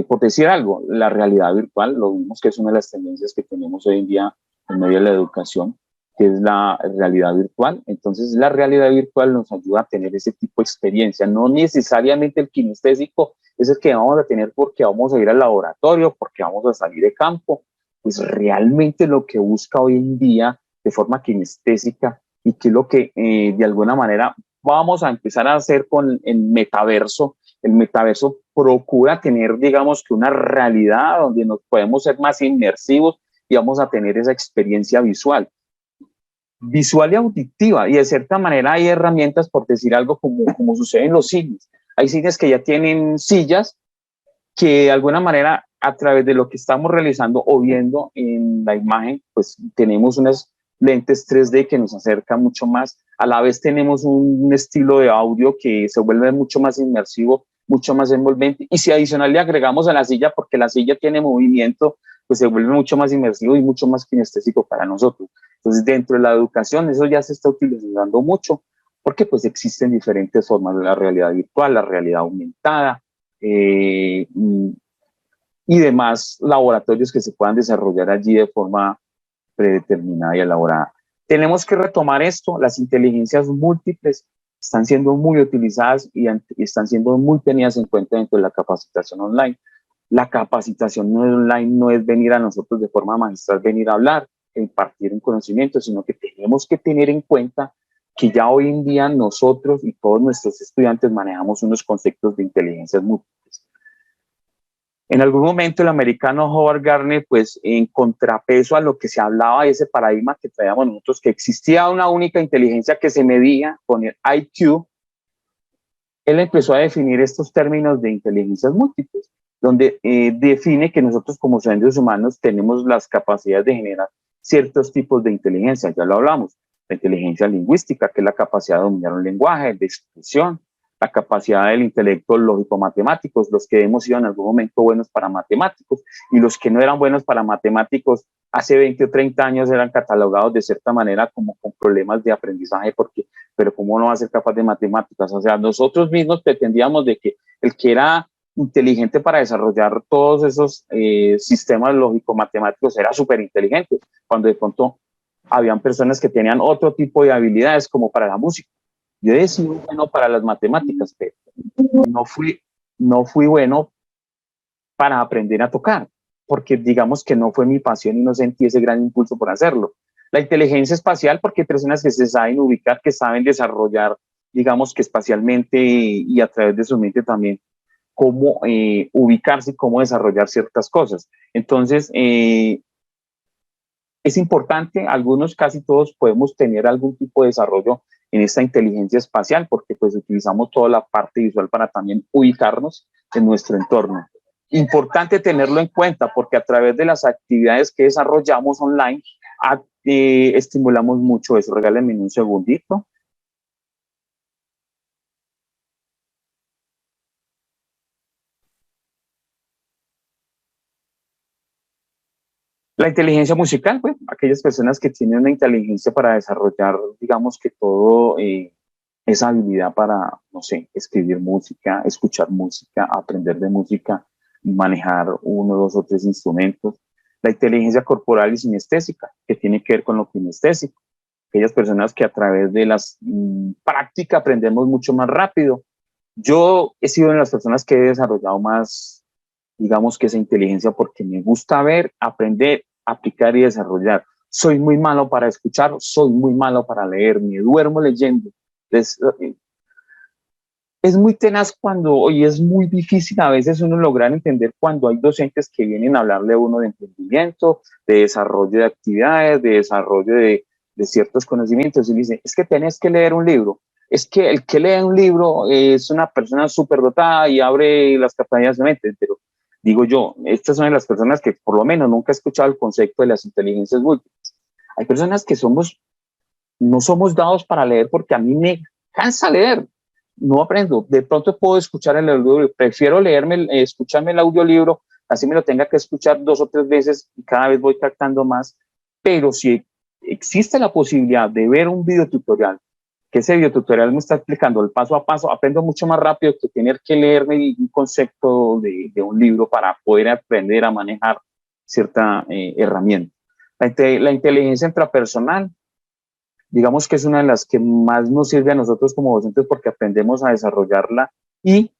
por decir algo, la realidad virtual, lo vimos que es una de las tendencias que tenemos hoy en día en medio de la educación, que es la realidad virtual. Entonces, la realidad virtual nos ayuda a tener ese tipo de experiencia. No necesariamente el kinestésico es el que vamos a tener porque vamos a ir al laboratorio, porque vamos a salir de campo. Pues realmente lo que busca hoy en día de forma kinestésica y que es lo que de alguna manera vamos a empezar a hacer con el metaverso. El metaverso procura tener, digamos, que una realidad donde nos podemos ser más inmersivos y vamos a tener esa experiencia visual y auditiva. Y de cierta manera hay herramientas, por decir algo, como sucede en los cines. Hay cines que ya tienen sillas que de alguna manera a través de lo que estamos realizando o viendo en la imagen, pues tenemos unas lentes 3D que nos acerca mucho más. A la vez tenemos un estilo de audio que se vuelve mucho más inmersivo, mucho más envolvente. Y si adicional le agregamos a la silla, porque la silla tiene movimiento, pues se vuelve mucho más inmersivo y mucho más kinestésico para nosotros. Entonces, dentro de la educación, eso ya se está utilizando mucho, porque pues existen diferentes formas de la realidad virtual, la realidad aumentada, y demás laboratorios que se puedan desarrollar allí de forma predeterminada y elaborada. Tenemos que retomar esto, las inteligencias múltiples están siendo muy utilizadas y están siendo muy tenidas en cuenta dentro de la capacitación online. La capacitación online no es venir a nosotros de forma magistral, venir a hablar, impartir un conocimiento, sino que tenemos que tener en cuenta que ya hoy en día nosotros y todos nuestros estudiantes manejamos unos conceptos de inteligencias múltiples. En algún momento el americano Howard Gardner, pues en contrapeso a lo que se hablaba de ese paradigma que traíamos nosotros, que existía una única inteligencia que se medía con el IQ, él empezó a definir estos términos de inteligencias múltiples, donde define que nosotros como seres humanos tenemos las capacidades de generar ciertos tipos de inteligencia, ya lo hablamos, la inteligencia lingüística, que es la capacidad de dominar un lenguaje, de expresión, la capacidad del intelecto lógico-matemáticos, los que hemos sido en algún momento buenos para matemáticos y los que no eran buenos para matemáticos hace 20 o 30 años eran catalogados de cierta manera como con problemas de aprendizaje, porque, pero ¿cómo no va a ser capaz de matemáticas? O sea, nosotros mismos pretendíamos de que el que era inteligente para desarrollar todos esos sistemas lógico-matemáticos era súper inteligente, cuando de pronto habían personas que tenían otro tipo de habilidades como para la música. Yo he sido bueno para las matemáticas, pero no fui bueno para aprender a tocar, porque digamos que no fue mi pasión y no sentí ese gran impulso por hacerlo. La inteligencia espacial, porque hay personas que se saben ubicar, que saben desarrollar, digamos que espacialmente y a través de su mente también, cómo ubicarse y cómo desarrollar ciertas cosas. Entonces, es importante, algunos, casi todos podemos tener algún tipo de desarrollo en esta inteligencia espacial, porque pues utilizamos toda la parte visual para también ubicarnos en nuestro entorno. Importante tenerlo en cuenta, porque a través de las actividades que desarrollamos online, estimulamos mucho eso. Regálenme un segundito. La inteligencia musical, pues, aquellas personas que tienen una inteligencia para desarrollar, digamos que todo, esa habilidad para, no sé, escribir música, escuchar música, aprender de música, manejar uno, dos o tres instrumentos. La inteligencia corporal y sinestésica, que tiene que ver con lo kinestésico. Aquellas personas que a través de las prácticas aprendemos mucho más rápido. Yo he sido de las personas que he desarrollado más, digamos que esa inteligencia, porque me gusta ver, aprender, aplicar y desarrollar. Soy muy malo para escuchar, soy muy malo para leer, me duermo leyendo. Es muy tenaz cuando, hoy es muy difícil a veces uno lograr entender cuando hay docentes que vienen a hablarle a uno de entendimiento, de desarrollo de actividades, de desarrollo de ciertos conocimientos, y dicen, es que tenés que leer un libro. Es que el que lee un libro es una persona súper dotada y abre las capacidades de mente, pero digo yo, estas son las personas que por lo menos nunca he escuchado el concepto de las inteligencias múltiples. Hay personas que no somos dados para leer, porque a mí me cansa leer, no aprendo. De pronto puedo escuchar el audiolibro, prefiero escucharme el audiolibro, así me lo tenga que escuchar 2 o 3 veces y cada vez voy captando más. Pero si existe la posibilidad de ver un videotutorial, que ese videotutorial me está explicando el paso a paso, aprendo mucho más rápido que tener que leerme un concepto de un libro para poder aprender a manejar cierta herramienta. La inteligencia intrapersonal, digamos que es una de las que más nos sirve a nosotros como docentes, porque aprendemos a desarrollarla y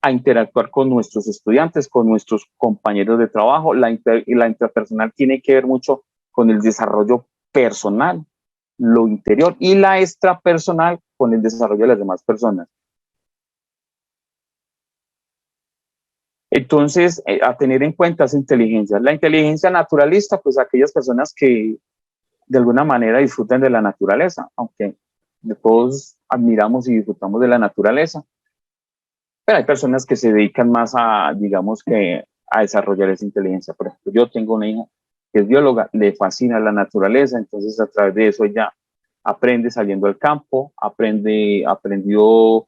a interactuar con nuestros estudiantes, con nuestros compañeros de trabajo. La intrapersonal tiene que ver mucho con el desarrollo personal, lo interior, y la extrapersonal con el desarrollo de las demás personas. Entonces, a tener en cuenta esa inteligencia. La inteligencia naturalista, pues aquellas personas que de alguna manera disfrutan de la naturaleza, aunque todos admiramos y disfrutamos de la naturaleza, pero hay personas que se dedican más a, digamos que, a desarrollar esa inteligencia. Por ejemplo, yo tengo una hija que es bióloga, le fascina la naturaleza, entonces a través de eso ella aprende saliendo al campo, aprendió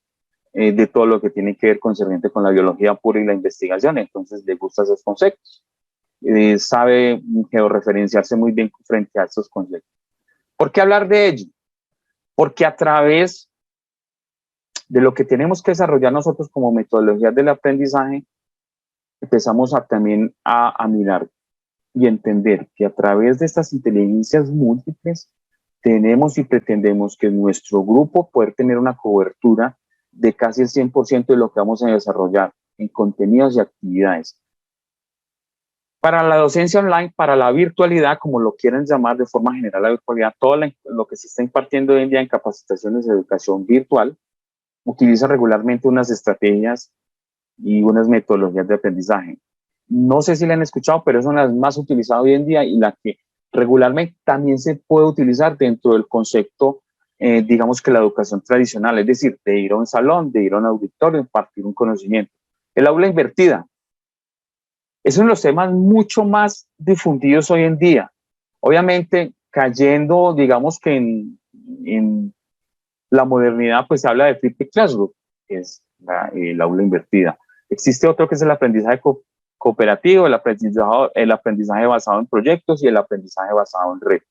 de todo lo que tiene que ver concerniente con la biología pura y la investigación, entonces le gustan esos conceptos. Sabe georreferenciarse muy bien frente a estos conceptos. ¿Por qué hablar de ello? Porque a través de lo que tenemos que desarrollar nosotros como metodologías del aprendizaje, empezamos también a mirar y entender que a través de estas inteligencias múltiples tenemos y pretendemos que nuestro grupo pueda tener una cobertura de casi el 100% de lo que vamos a desarrollar en contenidos y actividades. Para la docencia online, para la virtualidad, como lo quieran llamar de forma general, la virtualidad, todo lo que se está impartiendo hoy en día en capacitaciones de educación virtual, utiliza regularmente unas estrategias y unas metodologías de aprendizaje. No sé si la han escuchado, pero son las más utilizadas hoy en día y la que regularmente también se puede utilizar dentro del concepto, digamos que la educación tradicional, es decir, de ir a un salón, de ir a un auditorio, impartir un conocimiento. El aula invertida es uno de los temas mucho más difundidos hoy en día. Obviamente, cayendo, digamos que en la modernidad, pues se habla de flipped classroom, que es el aula invertida. Existe otro que es el aprendizaje cooperativo, el aprendizaje basado en proyectos y el aprendizaje basado en retos.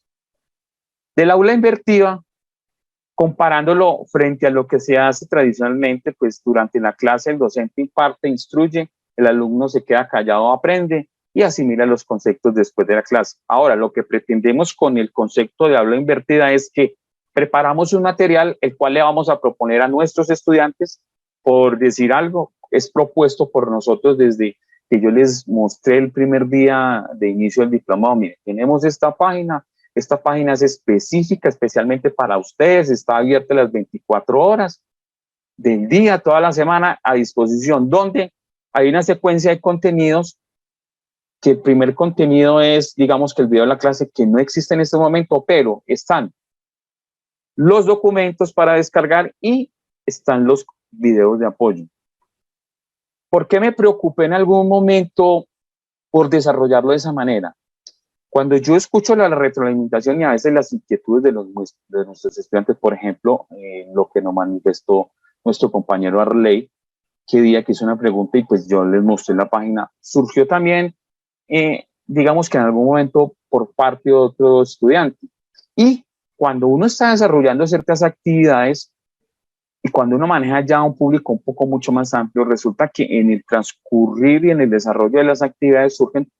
Del aula invertida, comparándolo frente a lo que se hace tradicionalmente, pues durante la clase el docente imparte, instruye, el alumno se queda callado, aprende y asimila los conceptos después de la clase. Ahora, lo que pretendemos con el concepto de aula invertida es que preparamos un material el cual le vamos a proponer a nuestros estudiantes, por decir algo, es propuesto por nosotros desde que yo les mostré el primer día de inicio del diplomado. Miren, tenemos esta página es específica, especialmente para ustedes, está abierta las 24 horas del día, toda la semana, a disposición, donde hay una secuencia de contenidos, que el primer contenido es, digamos que el video de la clase, que no existe en este momento, pero están los documentos para descargar y están los videos de apoyo. ¿Por qué me preocupé en algún momento por desarrollarlo de esa manera? Cuando yo escucho la retroalimentación y a veces las inquietudes de nuestros estudiantes, por ejemplo, lo que nos manifestó nuestro compañero Arley, que día que hizo una pregunta y pues yo les mostré la página, surgió también, digamos que en algún momento por parte de otro estudiante. Y cuando uno está desarrollando ciertas actividades y cuando uno maneja ya un público un poco mucho más amplio, resulta que en el transcurrir y en el desarrollo de las actividades surgen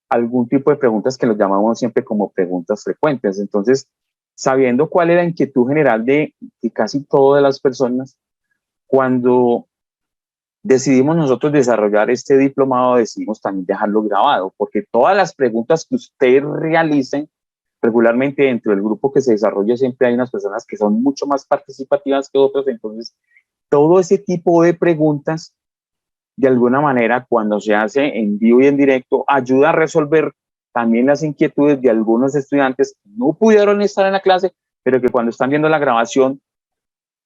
algún tipo de preguntas que los llamamos siempre como preguntas frecuentes. Entonces, sabiendo cuál es la inquietud general de casi todas las personas, cuando decidimos nosotros desarrollar este diplomado, decidimos también dejarlo grabado, porque todas las preguntas que ustedes realicen regularmente dentro del grupo que se desarrolla, siempre hay unas personas que son mucho más participativas que otras. Entonces, todo ese tipo de preguntas, de alguna manera, cuando se hace en vivo y en directo, ayuda a resolver también las inquietudes de algunos estudiantes que no pudieron estar en la clase, pero que cuando están viendo la grabación,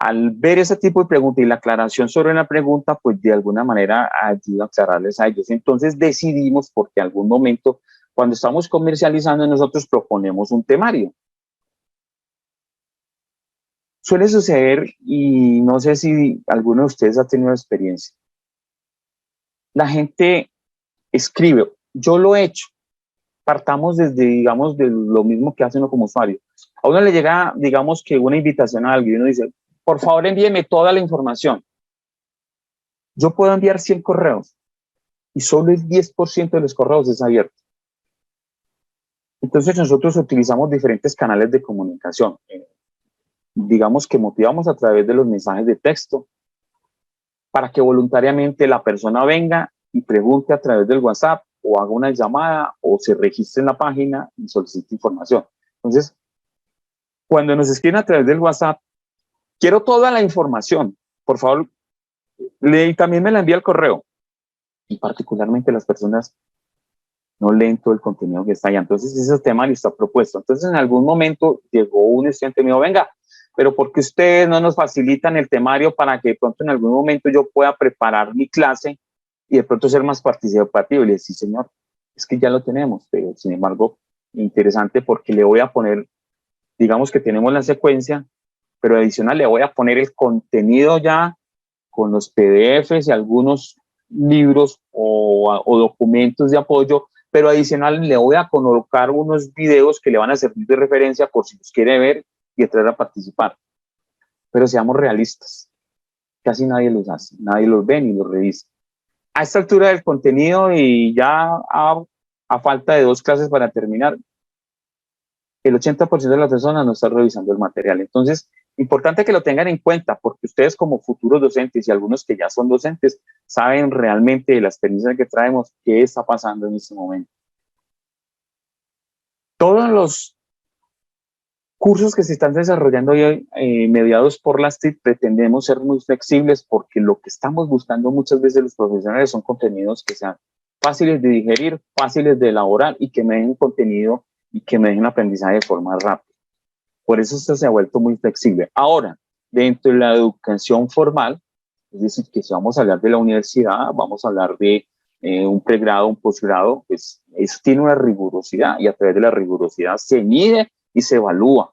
al ver ese tipo de pregunta y la aclaración sobre la pregunta, pues de alguna manera ayuda a aclararles a ellos. Entonces decidimos, porque en algún momento, cuando estamos comercializando, nosotros proponemos un temario. Suele suceder, y no sé si alguno de ustedes ha tenido experiencia, la gente escribe, yo lo he hecho, partamos desde, digamos, de lo mismo que hace uno como usuario. A uno le llega, digamos, que una invitación a alguien y uno dice, por favor envíeme toda la información. Yo puedo enviar 100 correos y solo el 10% de los correos es abierto. Entonces nosotros utilizamos diferentes canales de comunicación. Digamos que motivamos a través de los mensajes de texto para que voluntariamente la persona venga y pregunte a través del WhatsApp o haga una llamada o se registre en la página y solicite información. Entonces, cuando nos escriben a través del WhatsApp, quiero toda la información, por favor, y también me la envía al correo. Y particularmente las personas no leen todo el contenido que está allá. Entonces ese tema está propuesto. Entonces en algún momento llegó un estudiante y me dijo, venga, pero ¿por qué ustedes no nos facilitan el temario para que de pronto en algún momento yo pueda preparar mi clase y de pronto ser más participativo? Y le dije, sí señor, es que ya lo tenemos, pero sin embargo, interesante porque le voy a poner, digamos que tenemos la secuencia, pero adicional le voy a poner el contenido ya con los PDFs y algunos libros o documentos de apoyo, pero adicional le voy a colocar unos videos que le van a servir de referencia por si los quiere ver y entrar a participar. Pero seamos realistas, casi nadie los hace, nadie los ve ni los revisa. A esta altura del contenido y ya a falta de 2 clases para terminar, el 80% de las personas no está revisando el material. Entonces, importante que lo tengan en cuenta, porque ustedes como futuros docentes y algunos que ya son docentes saben realmente de la experiencia que traemos qué está pasando en este momento. Todos los cursos que se están desarrollando hoy, mediados por las TIC, pretendemos ser muy flexibles porque lo que estamos buscando muchas veces los profesionales son contenidos que sean fáciles de digerir, fáciles de elaborar y que me den contenido y que me dejen aprendizaje de forma rápida. Por eso esto se ha vuelto muy flexible. Ahora, dentro de la educación formal, es decir, que si vamos a hablar de la universidad, vamos a hablar de un pregrado, un posgrado, pues eso tiene una rigurosidad y a través de la rigurosidad se mide y se evalúa.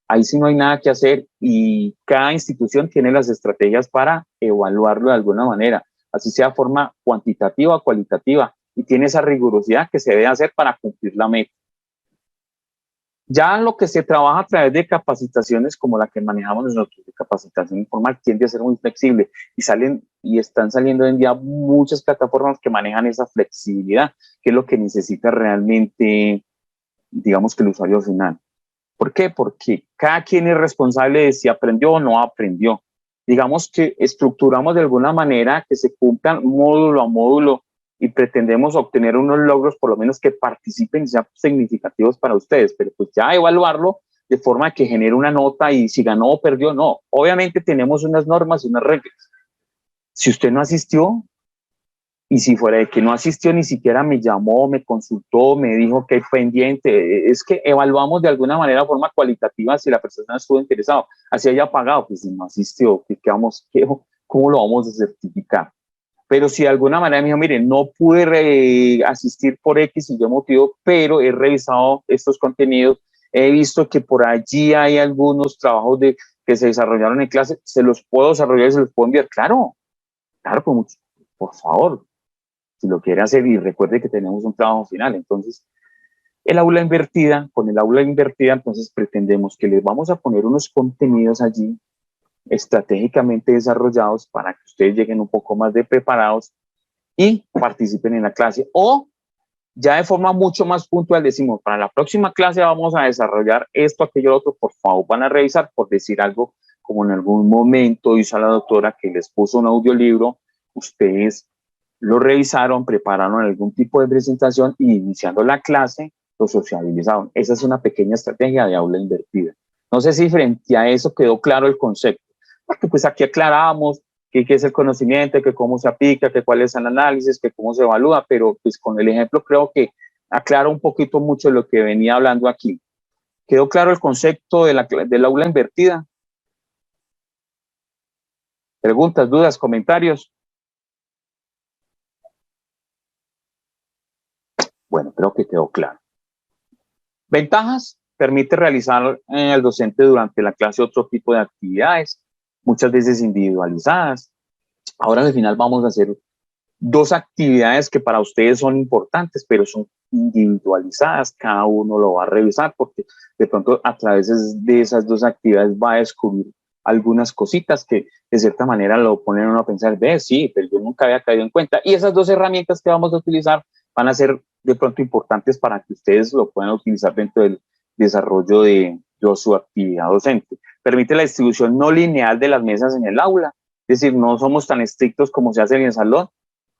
Ahí sí no hay nada que hacer y cada institución tiene las estrategias para evaluarlo de alguna manera, así sea de forma cuantitativa o cualitativa, y tiene esa rigurosidad que se debe hacer para cumplir la meta. Ya lo que se trabaja a través de capacitaciones como la que manejamos nosotros, de capacitación informal, tiende a ser muy flexible y están saliendo hoy en día muchas plataformas que manejan esa flexibilidad, que es lo que necesita realmente, digamos, que el usuario final. ¿Por qué? Porque cada quien es responsable de si aprendió o no aprendió. Digamos que estructuramos de alguna manera que se cumplan módulo a módulo y pretendemos obtener unos logros por lo menos que participen y sean significativos para ustedes, pero pues ya evaluarlo de forma que genere una nota y si ganó o perdió, no. Obviamente tenemos unas normas y unas reglas. Si usted no asistió, y si fuera de que no asistió, ni siquiera me llamó, me consultó, me dijo que hay pendiente, es que evaluamos de alguna manera, de forma cualitativa, si la persona estuvo interesada, así haya pagado, pues si no asistió, ¿cómo lo vamos a certificar? Pero si de alguna manera me dijo, mire, no pude asistir por X y Y motivo, pero he revisado estos contenidos, he visto que por allí hay algunos trabajos que se desarrollaron en clase, se los puedo desarrollar y se los puedo enviar. Claro, claro, por favor, si lo quiere hacer, y recuerde que tenemos un trabajo final. Entonces, el aula invertida, con el aula invertida, entonces pretendemos que les vamos a poner unos contenidos allí estratégicamente desarrollados para que ustedes lleguen un poco más de preparados y participen en la clase. O ya de forma mucho más puntual decimos, para la próxima clase vamos a desarrollar esto, aquello, otro, por favor van a revisar, por decir algo, como en algún momento hizo la doctora que les puso un audiolibro, ustedes lo revisaron, prepararon algún tipo de presentación y iniciando la clase lo sociabilizaron. Esa es una pequeña estrategia de aula invertida. No sé si frente a eso quedó claro el concepto, porque pues aquí aclaramos qué es el conocimiento, que cómo se aplica, que cuál es el análisis, que cómo se evalúa, pero pues con el ejemplo creo que aclara un poquito mucho lo que venía hablando aquí. ¿Quedó claro el concepto del aula invertida? ¿Preguntas, dudas, comentarios? Bueno, creo que quedó claro. Ventajas: permite realizar al docente durante la clase otro tipo de actividades, muchas veces individualizadas. Ahora al final vamos a hacer dos actividades que para ustedes son importantes, pero son individualizadas, cada uno lo va a revisar porque de pronto a través de esas dos actividades va a descubrir algunas cositas que de cierta manera lo ponen uno a pensar, ve, sí, pero yo nunca había caído en cuenta. Y esas dos herramientas que vamos a utilizar van a ser de pronto importantes para que ustedes lo puedan utilizar dentro del desarrollo de su actividad docente. Permite la distribución no lineal de las mesas en el aula, es decir, no somos tan estrictos como se hace en el salón.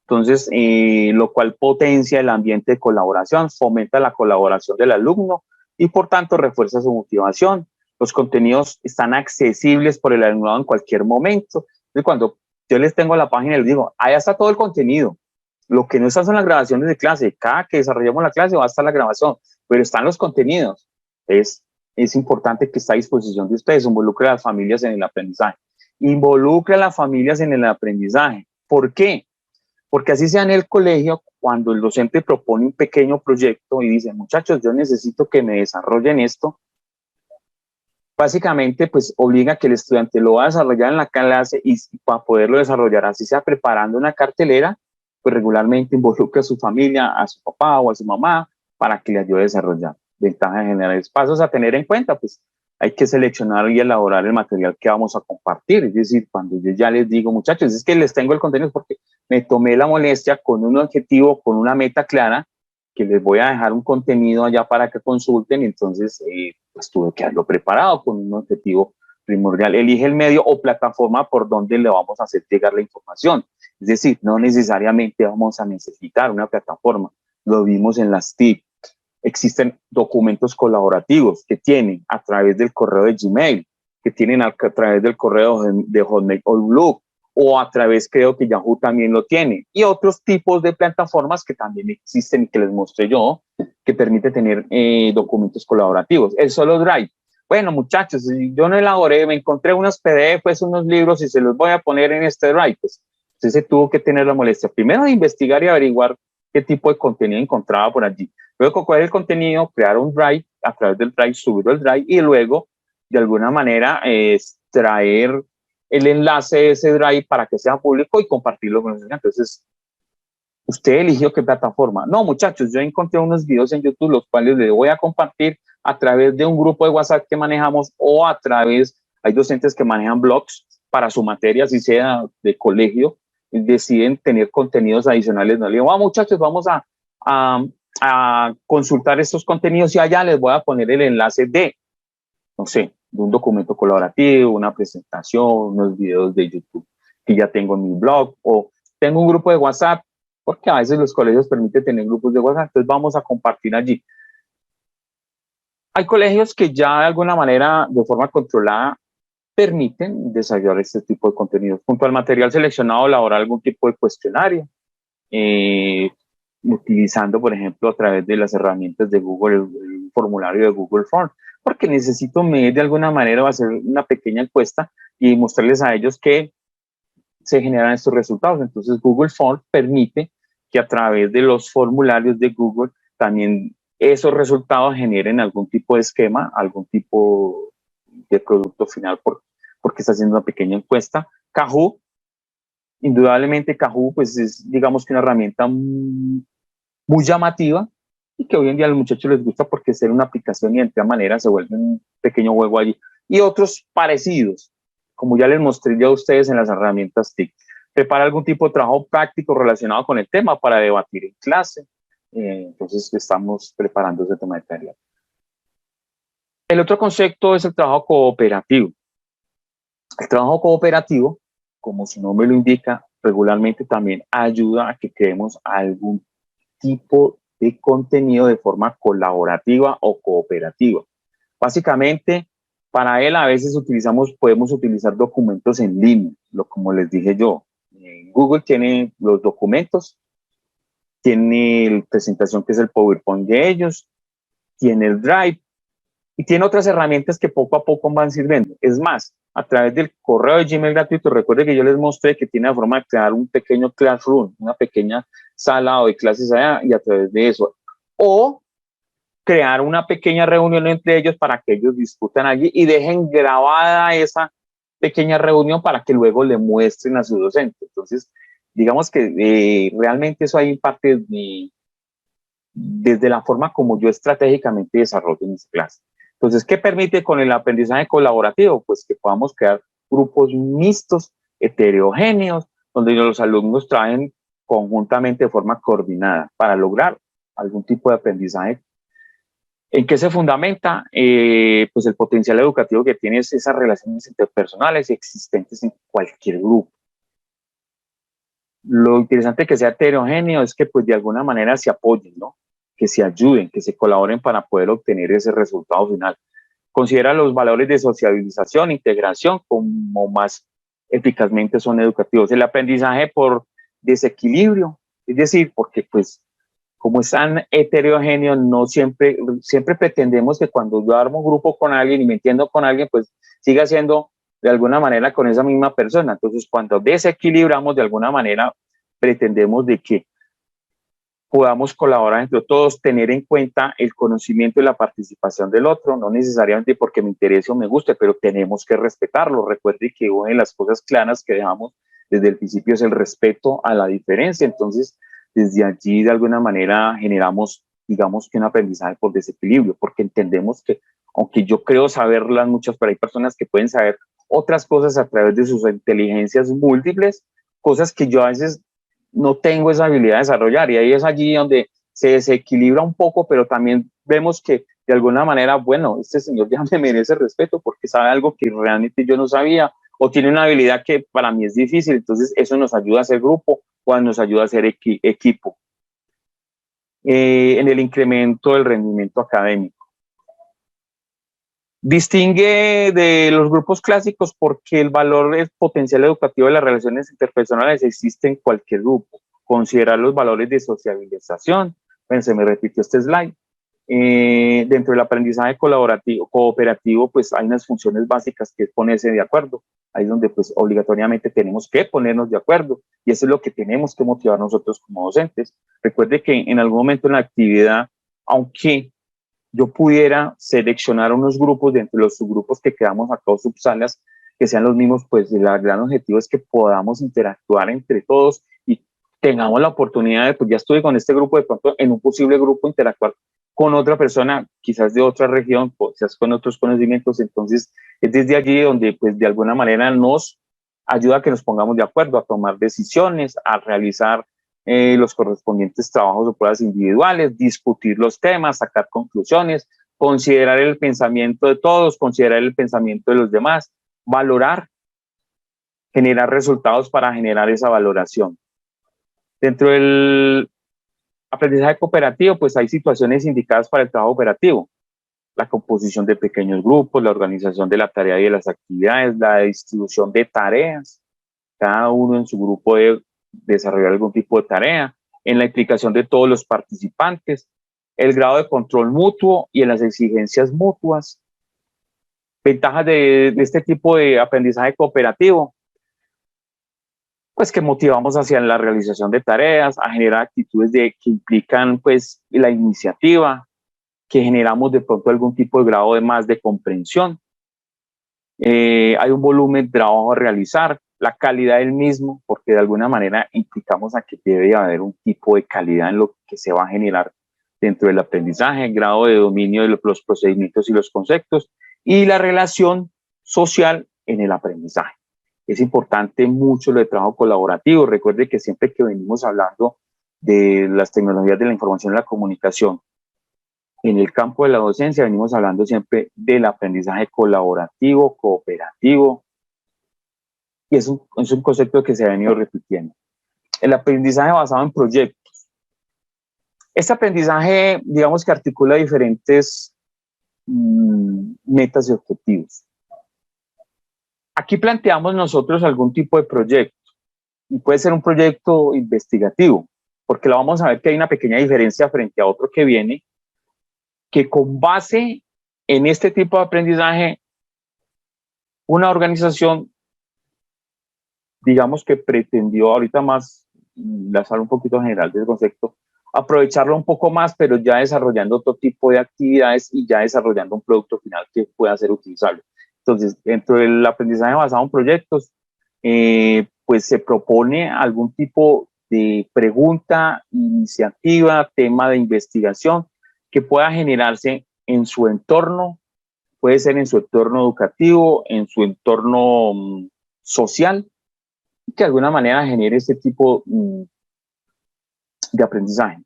Entonces, lo cual potencia el ambiente de colaboración, fomenta la colaboración del alumno y por tanto refuerza su motivación. Los contenidos están accesibles por el alumnado en cualquier momento. Entonces, cuando yo les tengo la página, les digo, allá está todo el contenido. Lo que no está son las grabaciones de clase. Cada que desarrollemos la clase va a estar la grabación, pero están los contenidos. Es importante que esté a disposición de ustedes. Involucre a las familias en el aprendizaje. Involucre a las familias en el aprendizaje. ¿Por qué? Porque así sea en el colegio, cuando el docente propone un pequeño proyecto y dice, muchachos, yo necesito que me desarrollen esto, básicamente pues obliga a que el estudiante lo va a desarrollar en la clase y para poderlo desarrollar, así sea preparando una cartelera, pues regularmente involucra a su familia, a su papá o a su mamá para que le ayude a desarrollar. Ventajas generales, pasos a tener en cuenta, pues hay que seleccionar y elaborar el material que vamos a compartir. Es decir, cuando yo ya les digo, muchachos, es que les tengo el contenido porque me tomé la molestia con un objetivo, con una meta clara, que les voy a dejar un contenido allá para que consulten, entonces pues tuve que haberlo preparado con un objetivo primordial. Elige el medio o plataforma por donde le vamos a hacer llegar la información. Es decir, no necesariamente vamos a necesitar una plataforma. Lo vimos en las TIC. Existen documentos colaborativos que tienen a través del correo de Gmail, que tienen a través del correo de Hotmail o Outlook, o a través, creo que Yahoo también lo tiene, y otros tipos de plataformas que también existen y que les mostré yo, que permite tener documentos colaborativos. El solo Drive. Bueno, muchachos, yo no elaboré, me encontré unos PDFs, unos libros y se los voy a poner en este Drive. Pues usted se tuvo que tener la molestia primero de investigar y averiguar qué tipo de contenido encontraba por allí. Luego coger el contenido, crear un Drive, a través del Drive, subirlo al Drive y luego, de alguna manera, extraer el enlace de ese Drive para que sea público y compartirlo con los estudiantes. Entonces, ¿usted eligió qué plataforma? No, muchachos, yo encontré unos videos en YouTube, los cuales les voy a compartir a través de un grupo de WhatsApp que manejamos o a través, hay docentes que manejan blogs para su materia, si sea de colegio, deciden tener contenidos adicionales. No le digo, muchachos, vamos a consultar estos contenidos y allá les voy a poner el enlace de, no sé, de un documento colaborativo, una presentación, unos videos de YouTube que ya tengo en mi blog, o tengo un grupo de WhatsApp, porque a veces los colegios permiten tener grupos de WhatsApp, entonces vamos a compartir allí. Hay colegios que ya de alguna manera, de forma controlada, permiten desarrollar este tipo de contenidos. Junto al material seleccionado, elaborar algún tipo de cuestionario, utilizando, por ejemplo, a través de las herramientas de Google, el formulario de Google Form, porque necesito medir de alguna manera, va a hacer una pequeña encuesta y mostrarles a ellos que se generan estos resultados. Entonces Google Forms permite que a través de los formularios de Google también esos resultados generen algún tipo de esquema, algún tipo de producto final porque está haciendo una pequeña encuesta. Kahoot, indudablemente Kahoot pues es, digamos que una herramienta muy llamativa y que hoy en día a los muchachos les gusta porque es una aplicación y de alguna manera se vuelve un pequeño juego allí. Y otros parecidos, como ya les mostré ya a ustedes en las herramientas TIC. Prepara algún tipo de trabajo práctico relacionado con el tema para debatir en clase. Entonces estamos preparando ese tema de tarea. El otro concepto es el trabajo cooperativo. El trabajo cooperativo, como su nombre lo indica, regularmente también ayuda a que creemos algún tipo de contenido de forma colaborativa o cooperativa. Básicamente, para él a veces podemos utilizar documentos en línea, como les dije yo. Google tiene los documentos, tiene la presentación que es el PowerPoint de ellos, tiene el Drive y tiene otras herramientas que poco a poco van sirviendo. Es más, a través del correo de Gmail gratuito, recuerden que yo les mostré que tiene la forma de crear un pequeño classroom, una pequeña sala o de clases allá y a través de eso. O crear una pequeña reunión entre ellos para que ellos discutan allí y dejen grabada esa pequeña reunión para que luego le muestren a su docente. Entonces, digamos que realmente eso ahí parte desde la forma como yo estratégicamente desarrollo mis clases. Entonces, ¿qué permite con el aprendizaje colaborativo? Pues que podamos crear grupos mixtos, heterogéneos, donde los alumnos trabajen conjuntamente de forma coordinada para lograr algún tipo de aprendizaje. ¿En qué se fundamenta? Pues el potencial educativo que tiene es esas relaciones interpersonales existentes en cualquier grupo. Lo interesante que sea heterogéneo es que pues de alguna manera se apoyen, ¿no? Que se ayuden, que se colaboren para poder obtener ese resultado final. Considera los valores de sociabilización, integración como más eficazmente son educativos. El aprendizaje por desequilibrio, es decir, porque pues como es tan heterogéneo, no siempre pretendemos que cuando yo armo un grupo con alguien y me entiendo con alguien, pues siga siendo de alguna manera con esa misma persona. Entonces, cuando desequilibramos, de alguna manera pretendemos de que podamos colaborar entre todos, tener en cuenta el conocimiento y la participación del otro, no necesariamente porque me interese o me guste, pero tenemos que respetarlo. Recuerde que una de las cosas claras que dejamos desde el principio es el respeto a la diferencia. Entonces, desde allí de alguna manera generamos, digamos que un aprendizaje por desequilibrio, porque entendemos que, aunque yo creo saberlas muchas, pero hay personas que pueden saber otras cosas a través de sus inteligencias múltiples, cosas que yo a veces no tengo esa habilidad de desarrollar, y ahí es allí donde se desequilibra un poco, pero también vemos que de alguna manera, bueno, este señor ya me merece respeto porque sabe algo que realmente yo no sabía, o tiene una habilidad que para mí es difícil. Entonces eso nos ayuda a ser grupo o nos ayuda a ser equipo. En el incremento del rendimiento académico. Distingue de los grupos clásicos porque el valor del potencial educativo de las relaciones interpersonales existe en cualquier grupo. Considerar los valores de sociabilización. Bueno, se me repitió este slide. Dentro del aprendizaje cooperativo, pues hay unas funciones básicas que es ponerse de acuerdo. Ahí es donde pues obligatoriamente tenemos que ponernos de acuerdo, y eso es lo que tenemos que motivar nosotros como docentes. Recuerde que en algún momento en la actividad, aunque yo pudiera seleccionar unos grupos de entre los subgrupos que creamos acá o subsalas, que sean los mismos, pues el gran objetivo es que podamos interactuar entre todos y tengamos la oportunidad de, pues ya estuve con este grupo, de pronto en un posible grupo interactuar con otra persona, quizás de otra región, quizás con otros conocimientos. Entonces es desde allí donde pues de alguna manera nos ayuda a que nos pongamos de acuerdo, a tomar decisiones, a realizar los correspondientes trabajos o pruebas individuales, discutir los temas, sacar conclusiones, considerar el pensamiento de todos, considerar el pensamiento de los demás, valorar, generar resultados para generar esa valoración. Dentro del aprendizaje cooperativo, pues hay situaciones indicadas para el trabajo operativo: la composición de pequeños grupos, la organización de la tarea y de las actividades, la distribución de tareas, cada uno en su grupo debe desarrollar algún tipo de tarea, en la implicación de todos los participantes, el grado de control mutuo y en las exigencias mutuas. Ventajas de este tipo de aprendizaje cooperativo: pues que motivamos hacia la realización de tareas, a generar actitudes que implican pues la iniciativa, que generamos de pronto algún tipo de grado de más de comprensión. Hay un volumen de trabajo a realizar, la calidad del mismo, porque de alguna manera implicamos a que debe haber un tipo de calidad en lo que se va a generar dentro del aprendizaje, el grado de dominio de los procedimientos y los conceptos, y la relación social en el aprendizaje. Es importante mucho lo de trabajo colaborativo. Recuerde que siempre que venimos hablando de las tecnologías de la información y la comunicación, en el campo de la docencia venimos hablando siempre del aprendizaje colaborativo, cooperativo, y es un concepto que se ha venido repitiendo. El aprendizaje basado en proyectos. Este aprendizaje, digamos que articula diferentes metas y objetivos. Aquí planteamos nosotros algún tipo de proyecto, y puede ser un proyecto investigativo, porque lo vamos a ver que hay una pequeña diferencia frente a otro que viene, que con base en este tipo de aprendizaje, una organización, digamos que pretendió, ahorita más, la sala un poquito general del concepto, aprovecharlo un poco más, pero ya desarrollando otro tipo de actividades y ya desarrollando un producto final que pueda ser utilizable. Entonces, dentro del aprendizaje basado en proyectos, pues se propone algún tipo de pregunta, iniciativa, tema de investigación que pueda generarse en su entorno, puede ser en su entorno educativo, en su entorno social, que de alguna manera genere este tipo de aprendizaje.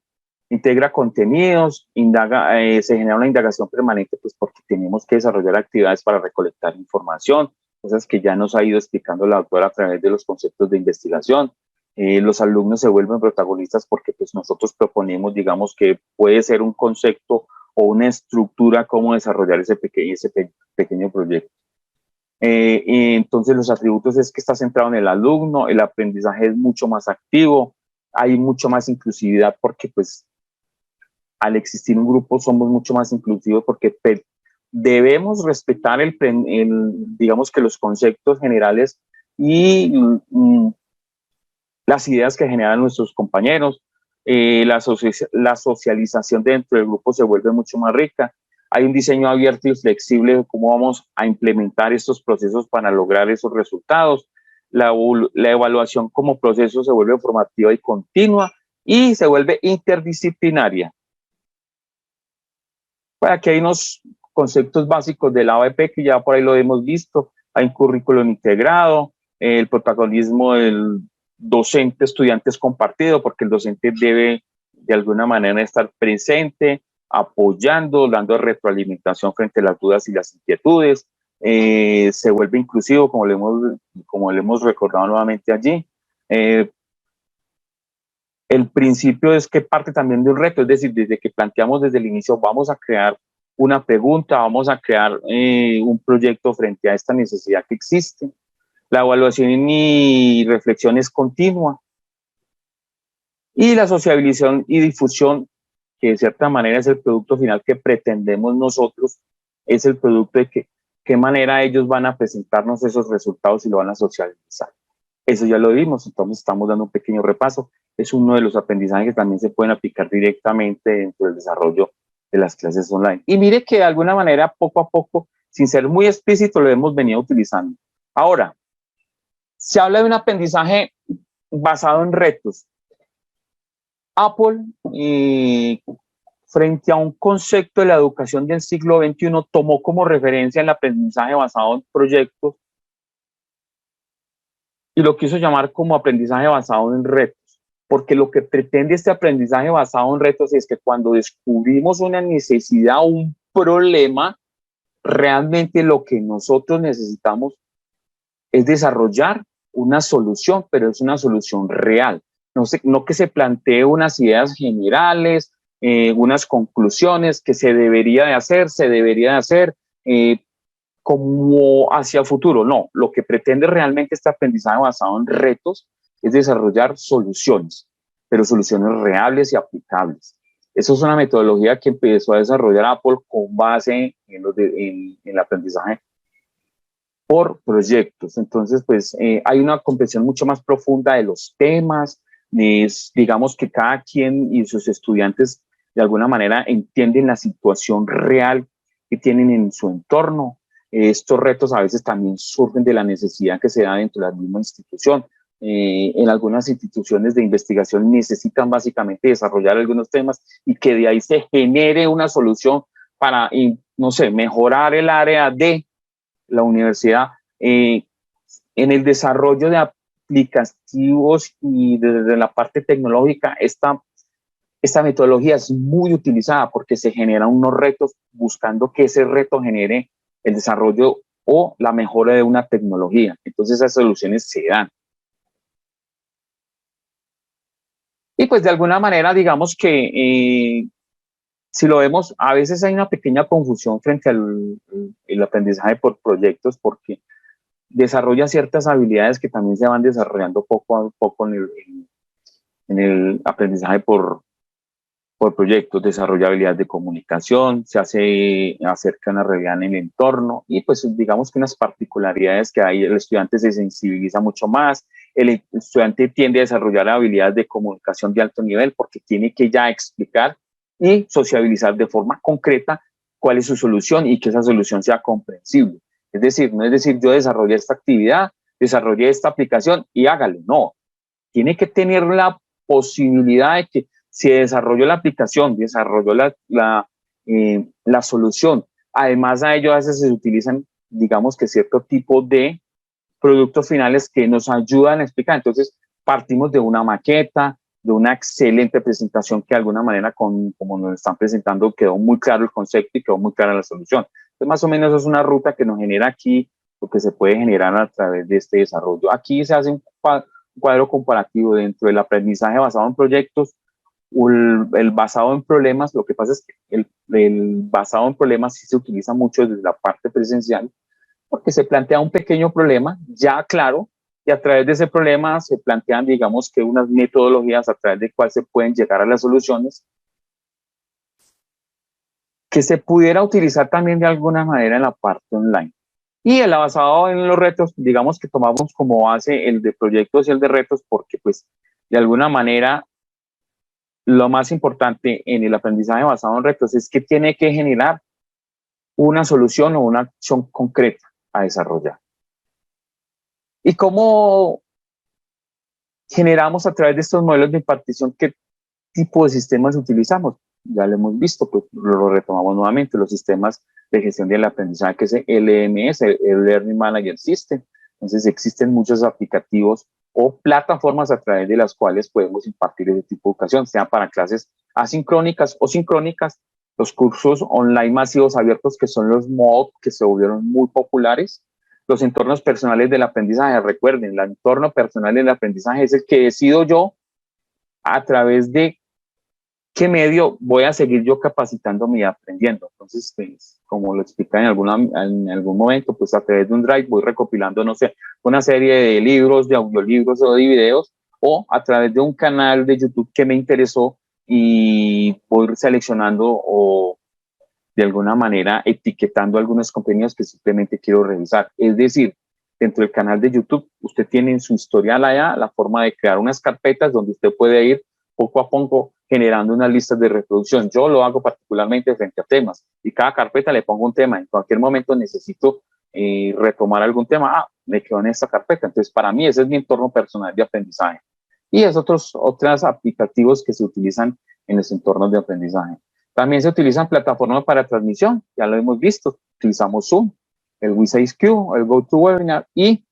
Integra contenidos, se genera una indagación permanente, pues porque tenemos que desarrollar actividades para recolectar información, cosas que ya nos ha ido explicando la doctora a través de los conceptos de investigación. Los alumnos se vuelven protagonistas porque pues nosotros proponemos, digamos, que puede ser un concepto o una estructura cómo desarrollar ese pequeño proyecto. Y entonces los atributos es que está centrado en el alumno, el aprendizaje es mucho más activo, hay mucho más inclusividad porque pues al existir un grupo somos mucho más inclusivos porque debemos respetar digamos que los conceptos generales y las ideas que generan nuestros compañeros. La socialización dentro del grupo se vuelve mucho más rica. Hay un diseño abierto y flexible de cómo vamos a implementar estos procesos para lograr esos resultados. La evaluación como proceso se vuelve formativa y continua y se vuelve interdisciplinaria. Bueno, aquí hay unos conceptos básicos del ABP que ya por ahí lo hemos visto. Hay un currículum integrado, el protagonismo del docente estudiante es compartido porque el docente debe de alguna manera estar presente, apoyando, dando retroalimentación frente a las dudas y las inquietudes. Se vuelve inclusivo, como le hemos recordado nuevamente allí. El principio es que parte también de un reto, es decir, desde que planteamos desde el inicio, vamos a crear una pregunta, vamos a crear un proyecto frente a esta necesidad que existe. La evaluación y reflexión es continua. Y la socialización y difusión, que de cierta manera es el producto final que pretendemos nosotros, es el producto de qué manera ellos van a presentarnos esos resultados y lo van a socializar. Eso ya lo vimos, entonces estamos dando un pequeño repaso. Es uno de los aprendizajes que también se pueden aplicar directamente dentro del desarrollo de las clases online. Y mire que de alguna manera, poco a poco, sin ser muy explícito, lo hemos venido utilizando. Ahora, se habla de un aprendizaje basado en retos. Apple, frente a un concepto de la educación del siglo XXI, tomó como referencia el aprendizaje basado en proyectos y lo quiso llamar como aprendizaje basado en retos, porque lo que pretende este aprendizaje basado en retos es que cuando descubrimos una necesidad o un problema, realmente lo que nosotros necesitamos es desarrollar una solución, pero es una solución real. No que se plantee unas ideas generales, unas conclusiones que se debería de hacer, como hacia el futuro. No, lo que pretende realmente este aprendizaje basado en retos es desarrollar soluciones, pero soluciones reales y aplicables. Eso es una metodología que empezó a desarrollar Apple con base en el aprendizaje por proyectos. Entonces, pues hay una comprensión mucho más profunda de los temas, digamos que cada quien y sus estudiantes de alguna manera entienden la situación real que tienen en su entorno. Estos retos a veces también surgen de la necesidad que se da dentro de la misma institución. En algunas instituciones de investigación necesitan básicamente desarrollar algunos temas y que de ahí se genere una solución para, no sé, mejorar el área de la universidad. En el desarrollo de aplicativos y desde la parte tecnológica, esta metodología es muy utilizada porque se generan unos retos buscando que ese reto genere el desarrollo o la mejora de una tecnología. Entonces esas soluciones se dan. Y pues de alguna manera, digamos que si lo vemos, a veces hay una pequeña confusión frente al el aprendizaje por proyectos porque desarrolla ciertas habilidades que también se van desarrollando poco a poco en el aprendizaje por proyectos, desarrolla habilidades de comunicación, se acerca a una realidad en el entorno y pues digamos que unas particularidades que hay, el estudiante se sensibiliza mucho más, el estudiante tiende a desarrollar habilidades de comunicación de alto nivel porque tiene que ya explicar y sociabilizar de forma concreta cuál es su solución y que esa solución sea comprensible. Es decir, no es decir yo desarrollé esta actividad, desarrollé esta aplicación y hágale, no. Tiene que tener la posibilidad de que si desarrolló la aplicación, desarrolló la solución. Además a ello a veces se utilizan, digamos que cierto tipo de productos finales que nos ayudan a explicar. Entonces partimos de una maqueta, de una excelente presentación que de alguna manera, como nos están presentando, quedó muy claro el concepto y quedó muy clara la solución. Entonces más o menos es una ruta que nos genera aquí, lo que se puede generar a través de este desarrollo. Aquí se hace un cuadro comparativo dentro del aprendizaje basado en proyectos, el basado en problemas. Lo que pasa es que el basado en problemas sí se utiliza mucho desde la parte presencial, porque se plantea un pequeño problema ya claro, y a través de ese problema se plantean, digamos que unas metodologías a través de cuales se pueden llegar a las soluciones que se pudiera utilizar también de alguna manera en la parte online. Y el basado en los retos, digamos que tomamos como base el de proyectos y el de retos, porque pues de alguna manera lo más importante en el aprendizaje basado en retos es que tiene que generar una solución o una acción concreta a desarrollar. ¿Y cómo generamos a través de estos modelos de impartición qué tipo de sistemas utilizamos? Ya lo hemos visto, pues lo retomamos nuevamente, los sistemas de gestión del aprendizaje, que es el LMS, el Learning Manager System. Entonces existen muchos aplicativos o plataformas a través de las cuales podemos impartir ese tipo de educación, sea para clases asincrónicas o sincrónicas, los cursos online masivos abiertos que son los MOOC, que se volvieron muy populares, los entornos personales del aprendizaje. Recuerden, el entorno personal del aprendizaje es el que decido yo a través de qué medio voy a seguir yo capacitándome y aprendiendo. Entonces, pues, como lo explica en algún momento, pues a través de un Drive voy recopilando, no sé, una serie de libros, de audiolibros o de videos, o a través de un canal de YouTube que me interesó y voy seleccionando o de alguna manera etiquetando algunos contenidos que simplemente quiero revisar. Es decir, dentro del canal de YouTube, usted tiene en su historial allá la forma de crear unas carpetas donde usted puede ir poco a poco generando unas listas de reproducción. Yo lo hago particularmente frente a temas y cada carpeta le pongo un tema. En cualquier momento necesito retomar algún tema. Me quedo en esta carpeta. Entonces, para mí ese es mi entorno personal de aprendizaje. Y es otros aplicativos que se utilizan en los entornos de aprendizaje. También se utilizan plataformas para transmisión, ya lo hemos visto. Utilizamos Zoom, el WeSaysQ, el GoToWebinar y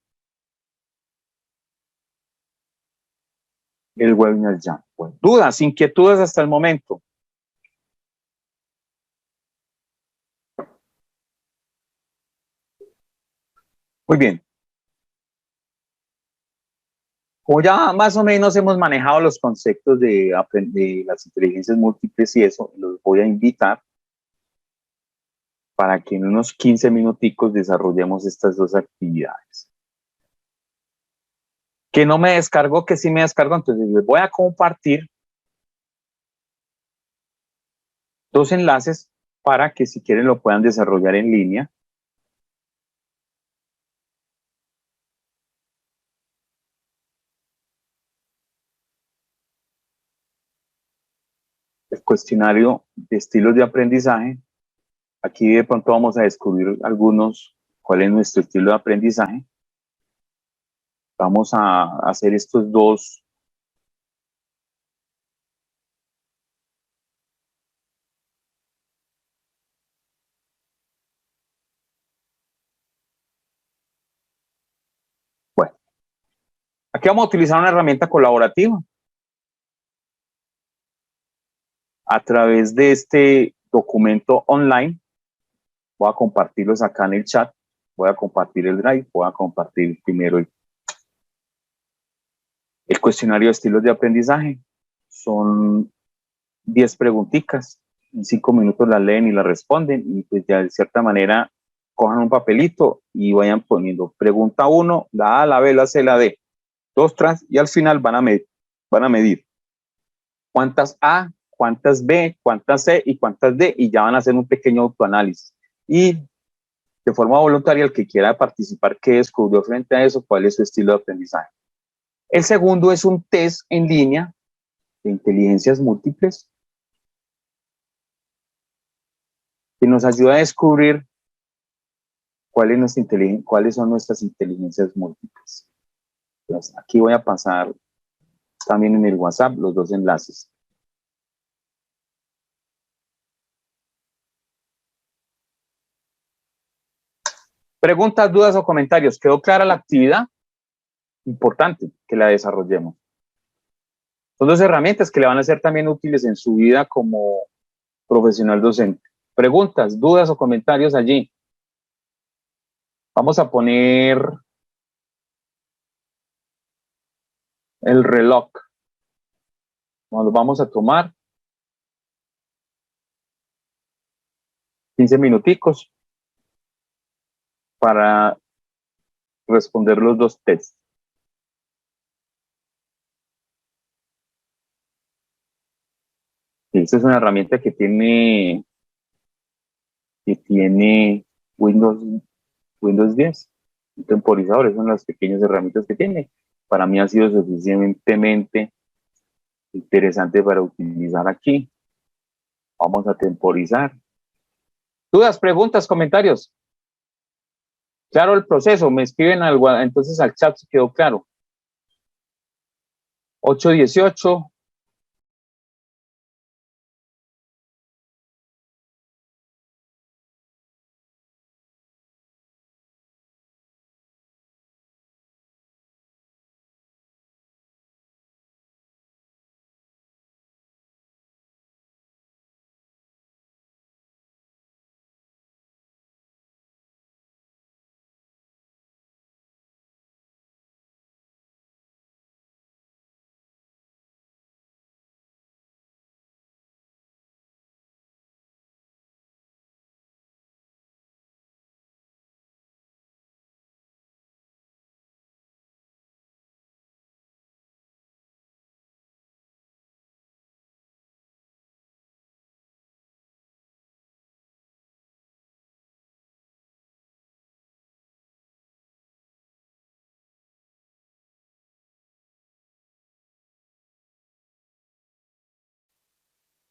el Webinar Jam. Bueno, dudas, inquietudes hasta el momento. Muy bien. Como ya más o menos hemos manejado los conceptos de las inteligencias múltiples y eso, los voy a invitar para que en unos 15 minuticos desarrollemos estas dos actividades. Que no me descargo, que sí me descargo, entonces les voy a compartir dos enlaces para que si quieren lo puedan desarrollar en línea. el cuestionario de estilos de aprendizaje. Aquí de pronto vamos a descubrir cuál es nuestro estilo de aprendizaje. Vamos a hacer estos dos. Bueno, aquí vamos a utilizar una herramienta colaborativa. A través de este documento online, voy a compartirlos acá en el chat. Voy a compartir el Drive, voy a compartir primero el cuestionario de estilos de aprendizaje. Son 10 preguntitas, en 5 minutos las leen y las responden, y pues ya de cierta manera cojan un papelito y vayan poniendo pregunta 1, la A, la B, la C, la D, 2, 3, y al final van a medir cuántas A, cuántas B, cuántas C y cuántas D, y ya van a hacer un pequeño autoanálisis. Y de forma voluntaria, el que quiera participar, ¿qué descubrió frente a eso? ¿Cuál es su estilo de aprendizaje? El segundo es un test en línea de inteligencias múltiples que nos ayuda a descubrir cuáles son nuestras inteligencias múltiples. Entonces, aquí voy a pasar también en el WhatsApp los dos enlaces. Preguntas, dudas o comentarios. ¿Quedó clara la actividad? Importante que la desarrollemos. Son dos herramientas que le van a ser también útiles en su vida como profesional docente. Preguntas, dudas o comentarios allí. Vamos a poner el reloj. Nos lo vamos a tomar 15 minuticos para responder los dos tests. Esta es una herramienta que tiene Windows 10, un temporizador. Esas son las pequeñas herramientas que tiene. Para mí ha sido suficientemente interesante para utilizar aquí. Vamos a temporizar. ¿Dudas, preguntas, comentarios? Claro el proceso, me escriben algo, entonces al chat se quedó claro. 8:18.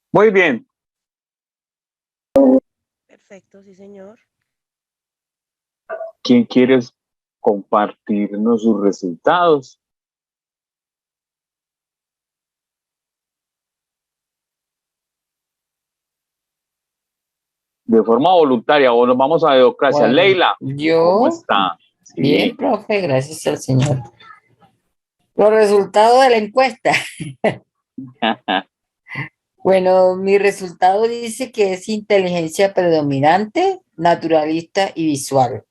Muy bien. Perfecto, sí, señor. ¿Quién quiere compartirnos sus resultados? De forma voluntaria, o nos vamos a democracia. Bueno, Leila, ¿cómo yo, está? Sí. bien, profe, gracias al Señor. Los resultados de la encuesta. Bueno, mi resultado dice que es inteligencia predominante, naturalista y visual.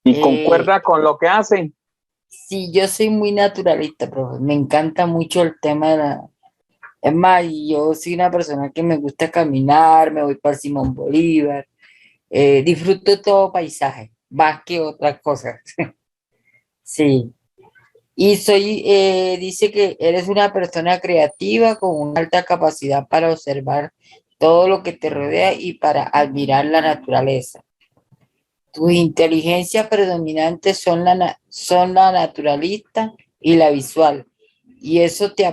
¿Y concuerda con lo que hacen? Sí, yo soy muy naturalista, profe. Me encanta mucho el tema de la... Es más, yo soy una persona que me gusta caminar, me voy para Simón Bolívar, disfruto todo paisaje, más que otras cosas. Sí. Y dice que eres una persona creativa con una alta capacidad para observar todo lo que te rodea y para admirar la naturaleza. Tus inteligencias predominantes son la naturalista y la visual, y eso te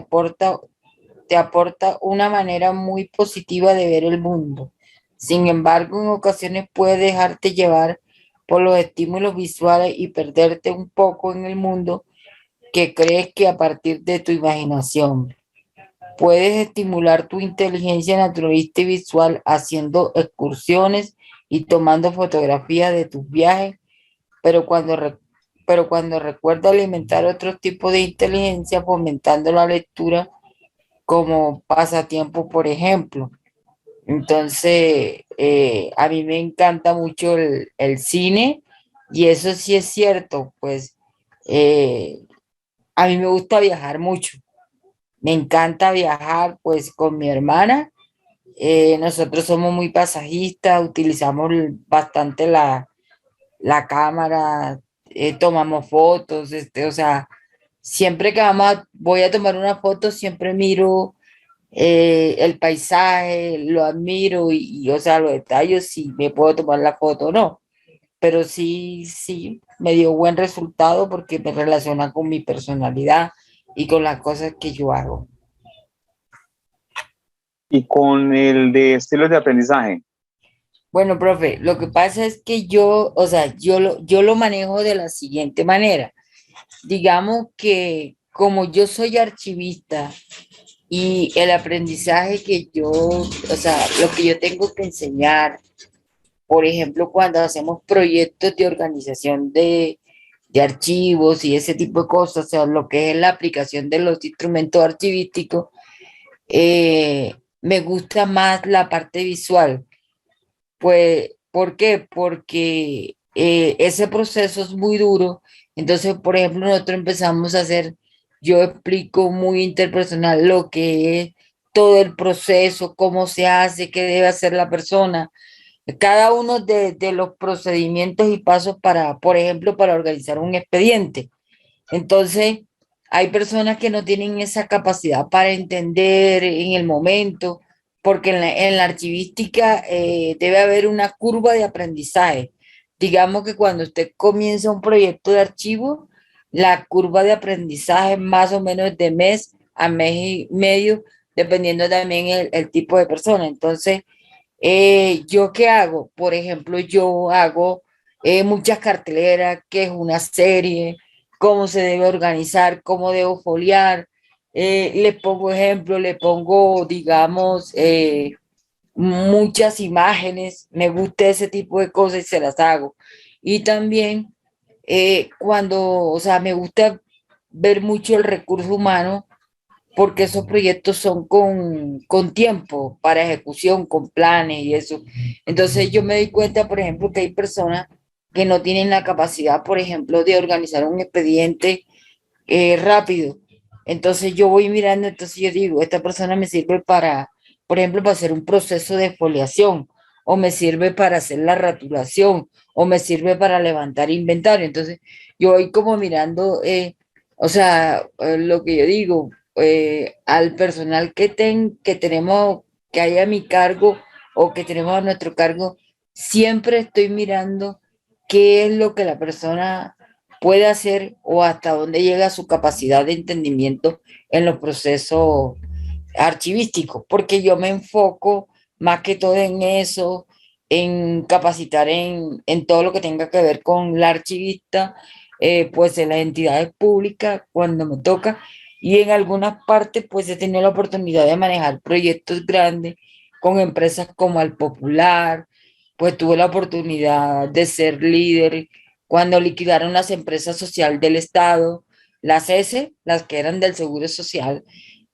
te aporta una manera muy positiva de ver el mundo. Sin embargo, en ocasiones puede dejarte llevar por los estímulos visuales y perderte un poco en el mundo que crees que a partir de tu imaginación. Puedes estimular tu inteligencia naturalista y visual haciendo excursiones y tomando fotografías de tus viajes, pero cuando recuerda alimentar otro tipo de inteligencia fomentando la lectura como pasatiempo, por ejemplo. Entonces, a mí me encanta mucho el cine y eso sí es cierto, pues a mí me gusta viajar mucho. Me encanta viajar pues con mi hermana. Nosotros somos muy pasajistas, utilizamos bastante la cámara, tomamos fotos, o sea, siempre que voy a tomar una foto, siempre miro el paisaje, lo admiro o sea, los detalles, si me puedo tomar la foto o no. Pero sí, sí, me dio buen resultado porque me relaciona con mi personalidad y con las cosas que yo hago. Y con el de estilos de aprendizaje. Bueno, profe, lo que pasa es que yo, o sea, yo lo manejo de la siguiente manera. Digamos que como yo soy archivista y el aprendizaje que yo, o sea, lo que yo tengo que enseñar, por ejemplo, cuando hacemos proyectos de organización de archivos y ese tipo de cosas, o sea, lo que es la aplicación de los instrumentos archivísticos, me gusta más la parte visual. Pues, ¿por qué? Porque ese proceso es muy duro. Entonces, por ejemplo, nosotros empezamos a hacer, yo explico muy interpersonal lo que es todo el proceso, cómo se hace, qué debe hacer la persona, cada uno de los procedimientos y pasos para, por ejemplo, para organizar un expediente. Entonces, hay personas que no tienen esa capacidad para entender en el momento, porque en la archivística debe haber una curva de aprendizaje. Digamos que cuando usted comienza un proyecto de archivo, la curva de aprendizaje más o menos de mes a mes y medio, dependiendo también el tipo de persona. Entonces, ¿yo qué hago? Por ejemplo, yo hago muchas carteleras, que es una serie, cómo se debe organizar, cómo debo foliar. Le pongo ejemplo, le pongo, digamos, muchas imágenes. Me gusta ese tipo de cosas y se las hago. Y también o sea, me gusta ver mucho el recurso humano porque esos proyectos son con tiempo para ejecución, con planes y eso. Entonces yo me doy cuenta, por ejemplo, que hay personas que no tienen la capacidad, por ejemplo, de organizar un expediente rápido. Entonces yo voy mirando, entonces yo digo, esta persona me sirve para, por ejemplo, para hacer un proceso de foliación, o me sirve para hacer la rotulación, o me sirve para levantar inventario. Entonces yo voy como mirando, o sea, lo que yo digo, al personal que tenemos, que hay a mi cargo o que tenemos a nuestro cargo, siempre estoy mirando qué es lo que la persona puede hacer o hasta dónde llega su capacidad de entendimiento en los procesos archivísticos, porque yo me enfoco más que todo en eso, en capacitar en todo lo que tenga que ver con la archivista, pues en las entidades públicas cuando me toca, y en algunas partes pues he tenido la oportunidad de manejar proyectos grandes con empresas como Al Popular, pues tuve la oportunidad de ser líder cuando liquidaron las empresas sociales del Estado, las S, las que eran del Seguro Social.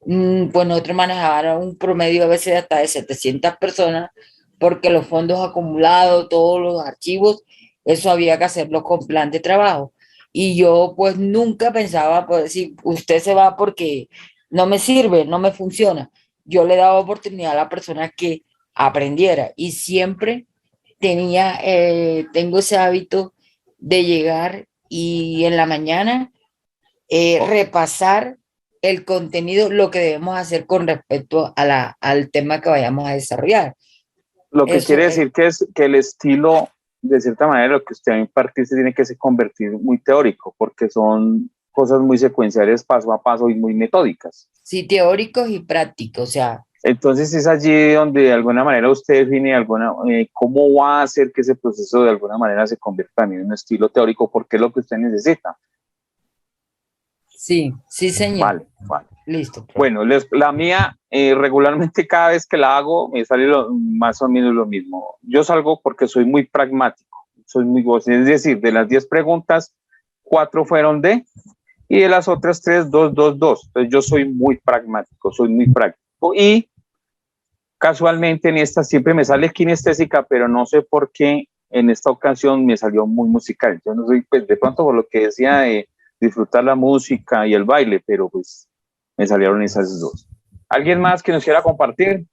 Pues nosotros manejábamos un promedio a veces hasta de 700 personas, porque los fondos acumulados, todos los archivos, eso había que hacerlo con plan de trabajo. Y yo pues nunca pensaba, pues decir, usted se va porque no me sirve, no me funciona. Yo le daba oportunidad a la persona que aprendiera y siempre tengo ese hábito de llegar y en la mañana repasar el contenido, lo que debemos hacer con respecto a al tema que vayamos a desarrollar. Lo que Eso quiere es, decir que el estilo, de cierta manera, lo que usted va a impartir se tiene que se convertir muy teórico, porque son cosas muy secuenciales, paso a paso y muy metódicas. Sí, teóricos y prácticos, o sea. Entonces es allí donde de alguna manera usted define cómo va a hacer que ese proceso de alguna manera se convierta también en un estilo teórico, porque es lo que usted necesita. Sí, sí, señor. Vale. Listo. Profe. Bueno, la mía, regularmente cada vez que la hago, me sale más o menos lo mismo. Yo salgo porque soy muy pragmático, es decir, de las 10 preguntas, 4 fueron de, y de las otras 3, 2, 2, 2. Entonces yo soy muy práctico, y casualmente en esta siempre me sale kinestésica, pero no sé por qué en esta ocasión me salió muy musical. Yo no soy, pues de pronto por lo que decía de disfrutar la música y el baile, pero pues me salieron esas dos. ¿Alguien más que nos quiera compartir?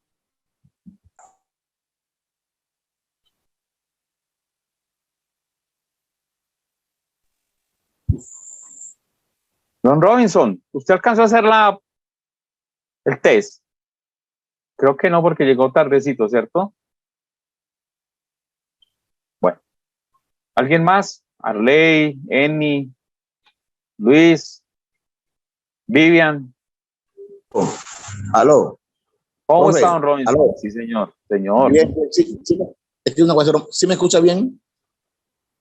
Don Robinson, ¿usted alcanzó a hacer el test? Creo que no, porque llegó tardecito, ¿cierto? Bueno. ¿Alguien más? Arley, Eni, Luis, Vivian. Aló. ¿Cómo Profe, está, don Robinson? aló. Sí, señor. Señor. Bien, sí, es que una cosa, ¿sí me escucha bien?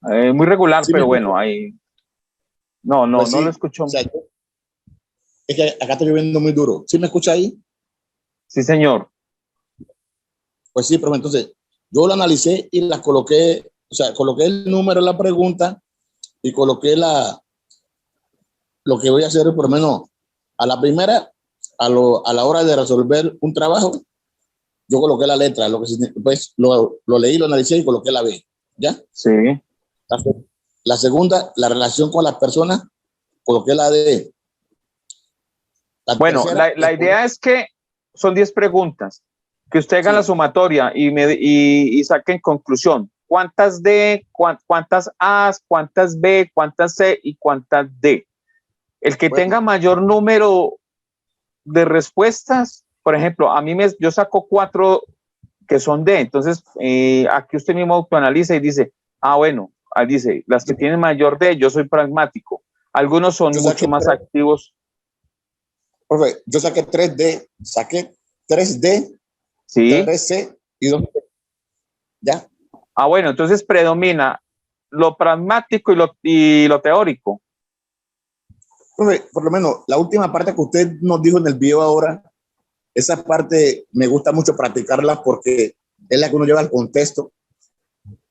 Muy regular, ¿Sí pero bueno, ahí. No, Pues sí, no lo escucho. o sea, es que acá está lloviendo muy duro. ¿Sí me escucha ahí? Sí, señor. Pues sí, pero entonces yo lo analicé y las coloqué, o sea, coloqué el número de la pregunta y coloqué lo que voy a hacer por lo menos a la primera, a la hora de resolver un trabajo, yo coloqué la letra, pues lo leí, lo analicé y coloqué la B, ¿ya? Sí. La segunda, la relación con las personas, coloqué la D. Bueno, la idea es que son 10 preguntas, que usted haga la sumatoria y saque en conclusión cuántas D, cuántas A, cuántas B, cuántas C y cuántas D. El que tenga mayor número de respuestas, por ejemplo, yo saco 4 que son D, entonces aquí usted mismo autoanaliza y dice, bueno, dice, las que tienen mayor D, yo soy pragmático. Algunos son mucho más activos. Profe, yo saqué 3D, saqué 3D, sí. 3C y 2D. ¿Ya? Bueno, entonces predomina lo pragmático y lo teórico. Profe, por lo menos la última parte que usted nos dijo en el video ahora, esa parte me gusta mucho practicarla porque es la que uno lleva al contexto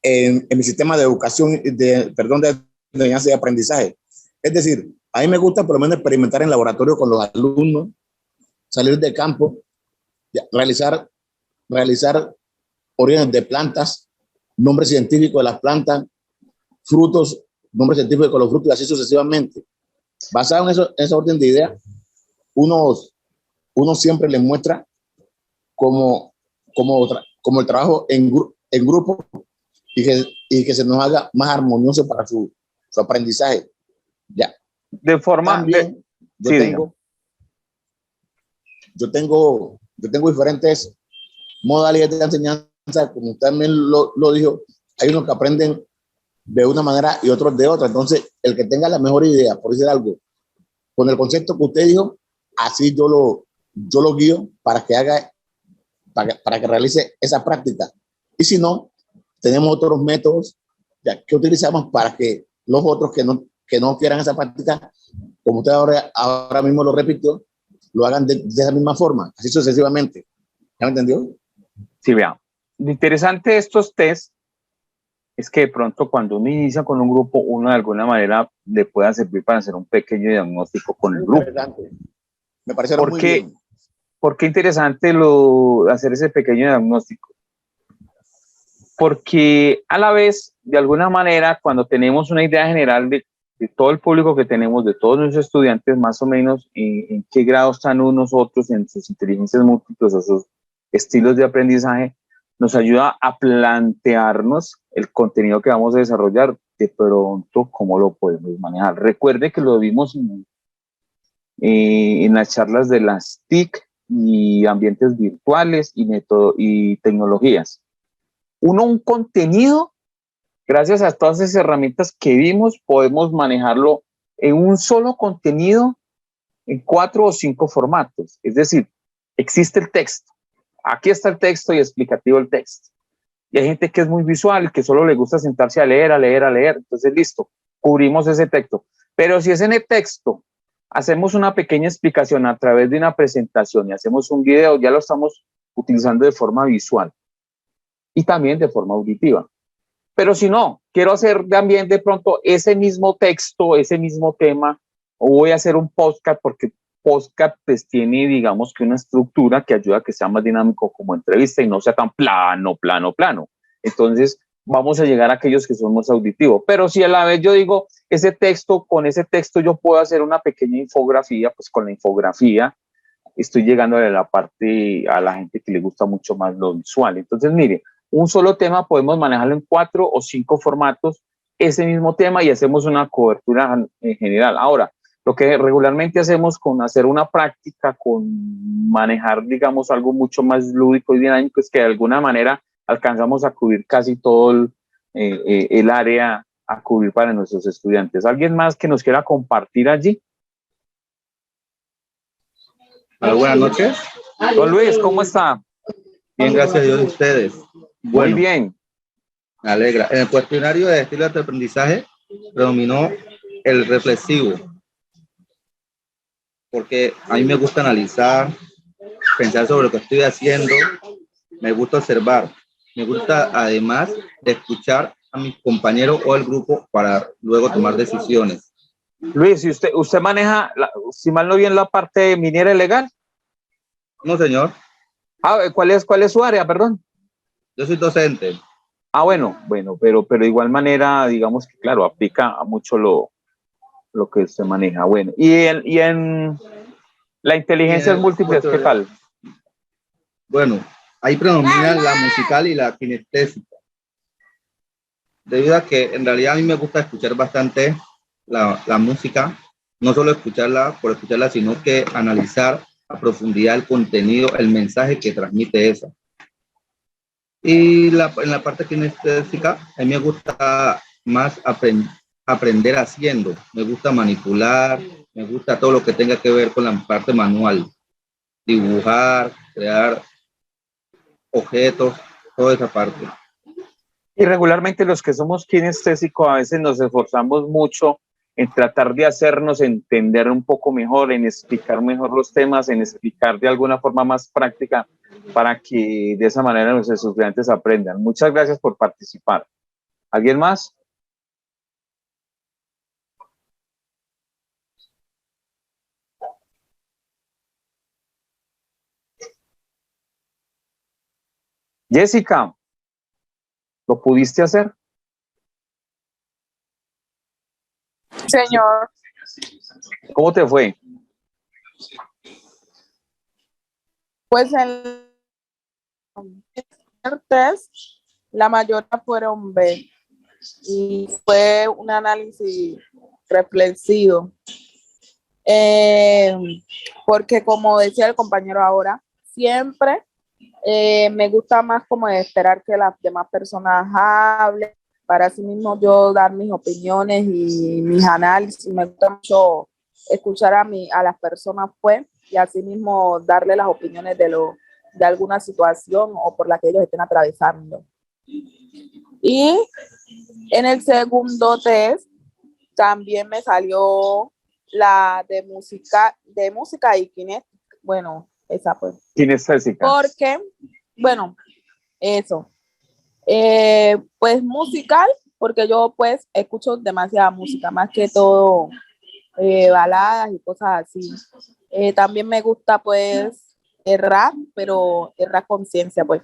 en mi sistema de educación, de enseñanza y aprendizaje. Es decir, a mí me gusta por lo menos experimentar en laboratorio con los alumnos, salir de campo, realizar orígenes de plantas, nombres científicos de las plantas, frutos, nombres científicos de los frutos y así sucesivamente. Basado en esa orden de ideas, uno siempre les muestra como el trabajo en grupo y que se nos haga más armonioso para su aprendizaje. Ya. De forma... También, yo tengo diferentes modalidades de enseñanza, como usted también lo dijo. Hay unos que aprenden de una manera y otros de otra. Entonces, el que tenga la mejor idea, por decir algo, con el concepto que usted dijo, así yo lo guío para que realice esa práctica. Y si no, tenemos otros métodos que utilizamos para que los otros que no quieran esa práctica, como usted ahora mismo lo repitió, lo hagan de esa misma forma, así sucesivamente. ¿Ya me entendió? Sí, vea. Lo interesante de estos test es que de pronto cuando uno inicia con un grupo, uno de alguna manera le pueda servir para hacer un pequeño diagnóstico con el grupo. Me parecieron muy bien. ¿Por qué interesante hacer ese pequeño diagnóstico? Porque a la vez, de alguna manera, cuando tenemos una idea general de todo el público que tenemos, de todos nuestros estudiantes, más o menos en qué grado están unos otros en sus inteligencias múltiples o sus estilos de aprendizaje, nos ayuda a plantearnos el contenido que vamos a desarrollar, de pronto cómo lo podemos manejar. Recuerde que lo vimos en las charlas de las TIC y ambientes virtuales y tecnologías. Un contenido, gracias a todas esas herramientas que vimos, podemos manejarlo en un solo contenido en 4 o 5 formatos. Es decir, existe el texto. Aquí está el texto y explicativo el texto. Y hay gente que es muy visual, que solo le gusta sentarse a leer, a leer, a leer. Entonces, listo, cubrimos ese texto. Pero si es en el texto, hacemos una pequeña explicación a través de una presentación y hacemos un video, ya lo estamos utilizando de forma visual y también de forma auditiva. Pero si no, quiero hacer también de pronto ese mismo texto, ese mismo tema, o voy a hacer un podcast, porque podcast pues tiene, digamos, que una estructura que ayuda a que sea más dinámico como entrevista y no sea tan plano. Entonces, vamos a llegar a aquellos que son más auditivos. Pero si a la vez yo digo, con ese texto yo puedo hacer una pequeña infografía, pues con la infografía estoy llegando a a la gente que le gusta mucho más lo visual. Entonces, mire, un solo tema podemos manejarlo en 4 o 5 formatos, ese mismo tema, y hacemos una cobertura en general. Ahora, lo que regularmente hacemos con hacer una práctica, con manejar, digamos, algo mucho más lúdico y dinámico, es que de alguna manera alcanzamos a cubrir casi todo el área a cubrir para nuestros estudiantes. ¿Alguien más que nos quiera compartir allí? Hola, buenas noches. Don Luis, ¿cómo está? Bien, gracias a Dios de ustedes. Muy bien. Me alegra. En el cuestionario de estilo de aprendizaje predominó el reflexivo, porque a mí me gusta analizar, pensar sobre lo que estoy haciendo, me gusta observar, me gusta además de escuchar a mis compañeros o el grupo para luego tomar decisiones. Luis, ¿y usted maneja, si mal no bien, la parte minera legal? No, señor. ¿Cuál es su área, perdón? Yo soy docente. Bueno, pero de igual manera, digamos que claro, aplica mucho lo que se maneja. Bueno, y en la inteligencia múltiple, ¿qué tal? Bueno, ahí predominan la musical y la kinestésica. Debido a que en realidad a mí me gusta escuchar bastante la música, no solo escucharla por escucharla, sino que analizar a profundidad el contenido, el mensaje que transmite esa. Y en la parte kinestésica, a mí me gusta más aprender haciendo, me gusta manipular, me gusta todo lo que tenga que ver con la parte manual, dibujar, crear objetos, toda esa parte. Y regularmente los que somos kinestésicos a veces nos esforzamos mucho en tratar de hacernos entender un poco mejor, en explicar mejor los temas, en explicar de alguna forma más práctica para que de esa manera nuestros estudiantes aprendan. Muchas gracias por participar. ¿Alguien más? Jessica, ¿lo pudiste hacer? Señor, ¿Cómo te fue? pues en el test la mayoría fueron B y fue un análisis reflexivo. Porque como decía el compañero ahora, siempre me gusta más como esperar que las demás personas hablen para así mismo yo dar mis opiniones y mis análisis. Me gusta mucho escuchar a las personas pues y así mismo darle las opiniones de alguna situación o por la que ellos estén atravesando. Y en el segundo test también me salió la de música y kinestésica. Bueno, esa pues. Kinestésica. Porque, bueno, eso. Pues musical, porque yo pues escucho demasiada música, más que todo baladas y cosas así. También me gusta pues el rap, pero el rap conciencia, pues.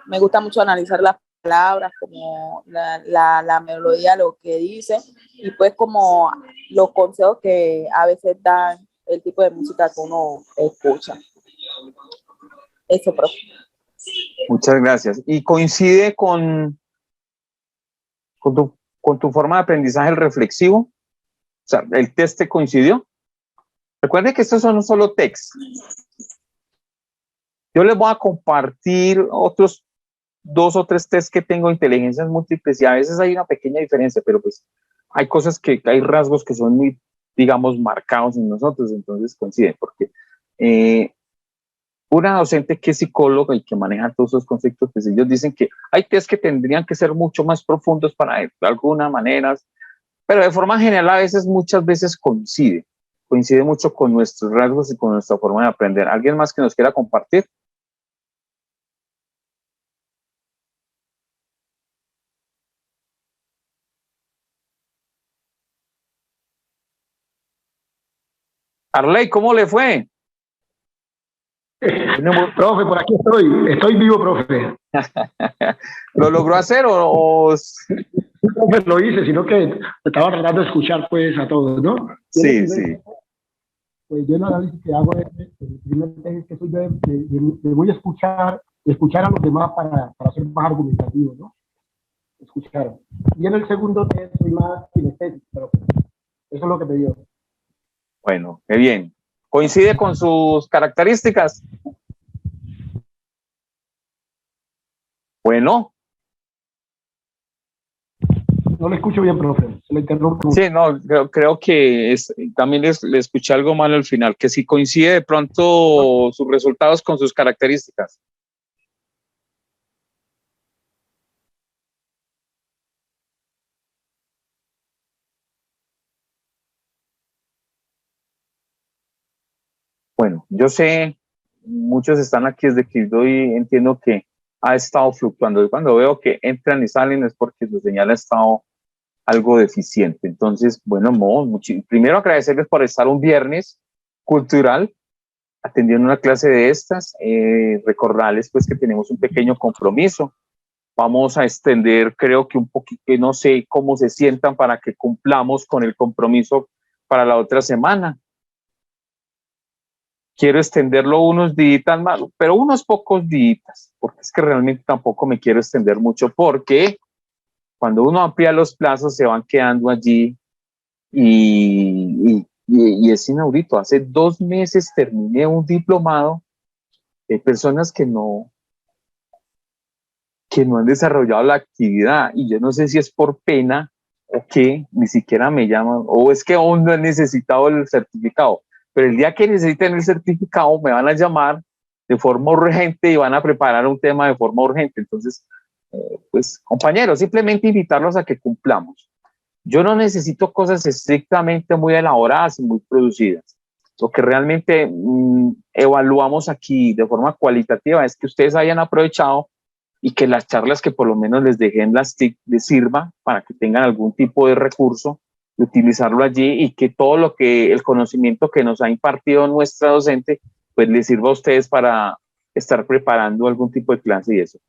Me gusta mucho analizar las palabras, como la melodía, lo que dice, y pues como los consejos que a veces dan el tipo de música que uno escucha. Eso, profe. Muchas gracias. ¿Y coincide con tu forma de aprendizaje el reflexivo? O sea, ¿el test te coincidió? Recuerden que estos son solo textos. Yo les voy a compartir otros 2 o 3 tests que tengo de inteligencias múltiples y a veces hay una pequeña diferencia, pero pues hay cosas hay rasgos que son muy digamos, marcados en nosotros, entonces coinciden, porque una docente que es psicóloga y que maneja todos esos conceptos, pues ellos dicen que hay test que tendrían que ser mucho más profundos para de alguna manera, pero de forma general a veces, muchas veces coincide mucho con nuestros rasgos y con nuestra forma de aprender. ¿Alguien más que nos quiera compartir? Arley, ¿cómo le fue? Profe, por aquí estoy vivo, profe. ¿Lo logró hacer o...? Profe, lo hice, sino que estaba tratando de escuchar pues a todos, ¿no? Sí, sí. Pues yo el análisis que hago es, el primer test que soy de voy a escuchar a los demás para ser más argumentativo, ¿no? Escuchar. Y en el segundo test soy más kinestésico, pero eso es lo que me dio. Bueno, qué bien. ¿Coincide con sus características? Bueno. No le escucho bien, profe. Se le interrumpo. Sí, no, creo que también le escuché algo mal al final, que si coincide de pronto sus resultados con sus características. Bueno, yo sé, muchos están aquí desde que doy, entiendo que ha estado fluctuando. Y cuando veo que entran y salen es porque su señal ha estado algo deficiente. Entonces, bueno, primero agradecerles por estar un viernes cultural atendiendo una clase de estas. Recordarles pues que tenemos un pequeño compromiso. Vamos a extender, creo que un poquito, no sé cómo se sientan para que cumplamos con el compromiso para la otra semana. Quiero extenderlo unos días más, pero unos pocos días, porque es que realmente tampoco me quiero extender mucho, porque cuando uno amplía los plazos se van quedando allí y es inaudito. Hace 2 meses terminé un diplomado de personas que no han desarrollado la actividad, y yo no sé si es por pena o qué, ni siquiera me llaman, o es que aún no he necesitado el certificado. Pero el día que necesiten el certificado me van a llamar de forma urgente y van a preparar un tema de forma urgente. Entonces, pues compañeros, simplemente invitarlos a que cumplamos. Yo no necesito cosas estrictamente muy elaboradas y muy producidas. Lo que realmente evaluamos aquí de forma cualitativa es que ustedes hayan aprovechado y que las charlas que por lo menos les dejen las TIC les sirva para que tengan algún tipo de recurso, de utilizarlo allí, y que todo lo que el conocimiento que nos ha impartido nuestra docente pues les sirva a ustedes para estar preparando algún tipo de clase y eso.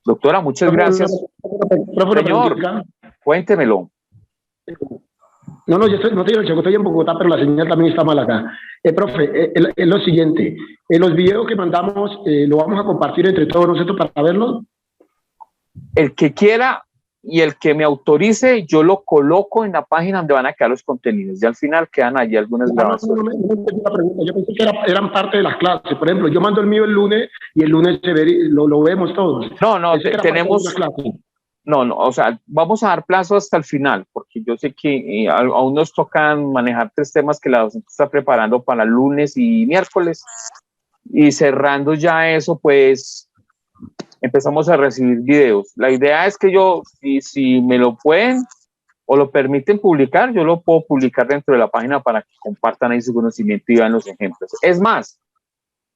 Doctora, muchas gracias. Señor, cuéntemelo. No, yo estoy en Bogotá, pero la señal también está mal acá. Profe, es lo siguiente. Los videos que mandamos, ¿lo vamos a compartir entre todos nosotros para verlos? El que quiera y el que me autorice, yo lo coloco en la página donde van a quedar los contenidos. Y al final quedan allí algunas grabaciones. Yo pensé que eran parte de las clases. Por ejemplo, yo mando el mío el lunes y el lunes lo vemos todos. No, tenemos... No, o sea, vamos a dar plazo hasta el final, porque yo sé que aún nos tocan manejar 3 temas que la docente está preparando para lunes y miércoles, y cerrando ya eso, pues empezamos a recibir videos. La idea es que yo, si me lo pueden o lo permiten publicar, yo lo puedo publicar dentro de la página para que compartan ahí su conocimiento y vean los ejemplos. Es más,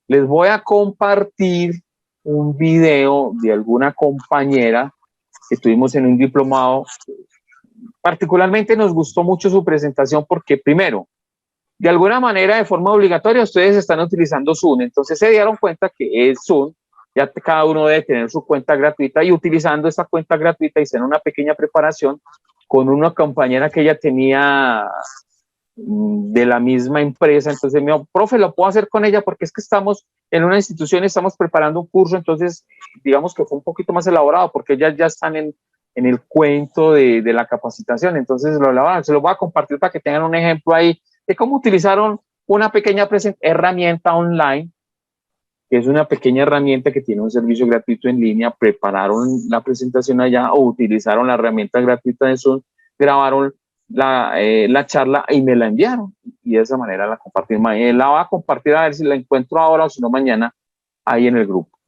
les voy a compartir un video de alguna compañera. Estuvimos en un diplomado, particularmente nos gustó mucho su presentación porque, primero, de alguna manera, de forma obligatoria, ustedes están utilizando Zoom, entonces se dieron cuenta que es Zoom, ya cada uno debe tener su cuenta gratuita, y utilizando esa cuenta gratuita hicieron una pequeña preparación con una compañera que ella tenía de la misma empresa. Entonces me dijo, profe, lo puedo hacer con ella porque es que estamos en una institución, estamos preparando un curso. Entonces digamos que fue un poquito más elaborado porque ellas ya están en el cuento de la capacitación. Entonces se lo voy a compartir para que tengan un ejemplo ahí de cómo utilizaron una pequeña herramienta online, que es una pequeña herramienta que tiene un servicio gratuito en línea. Prepararon la presentación allá o utilizaron la herramienta gratuita de Zoom, grabaron la charla y me la enviaron y de esa manera la compartí. La voy a compartir a ver si la encuentro ahora o si no mañana ahí en el grupo.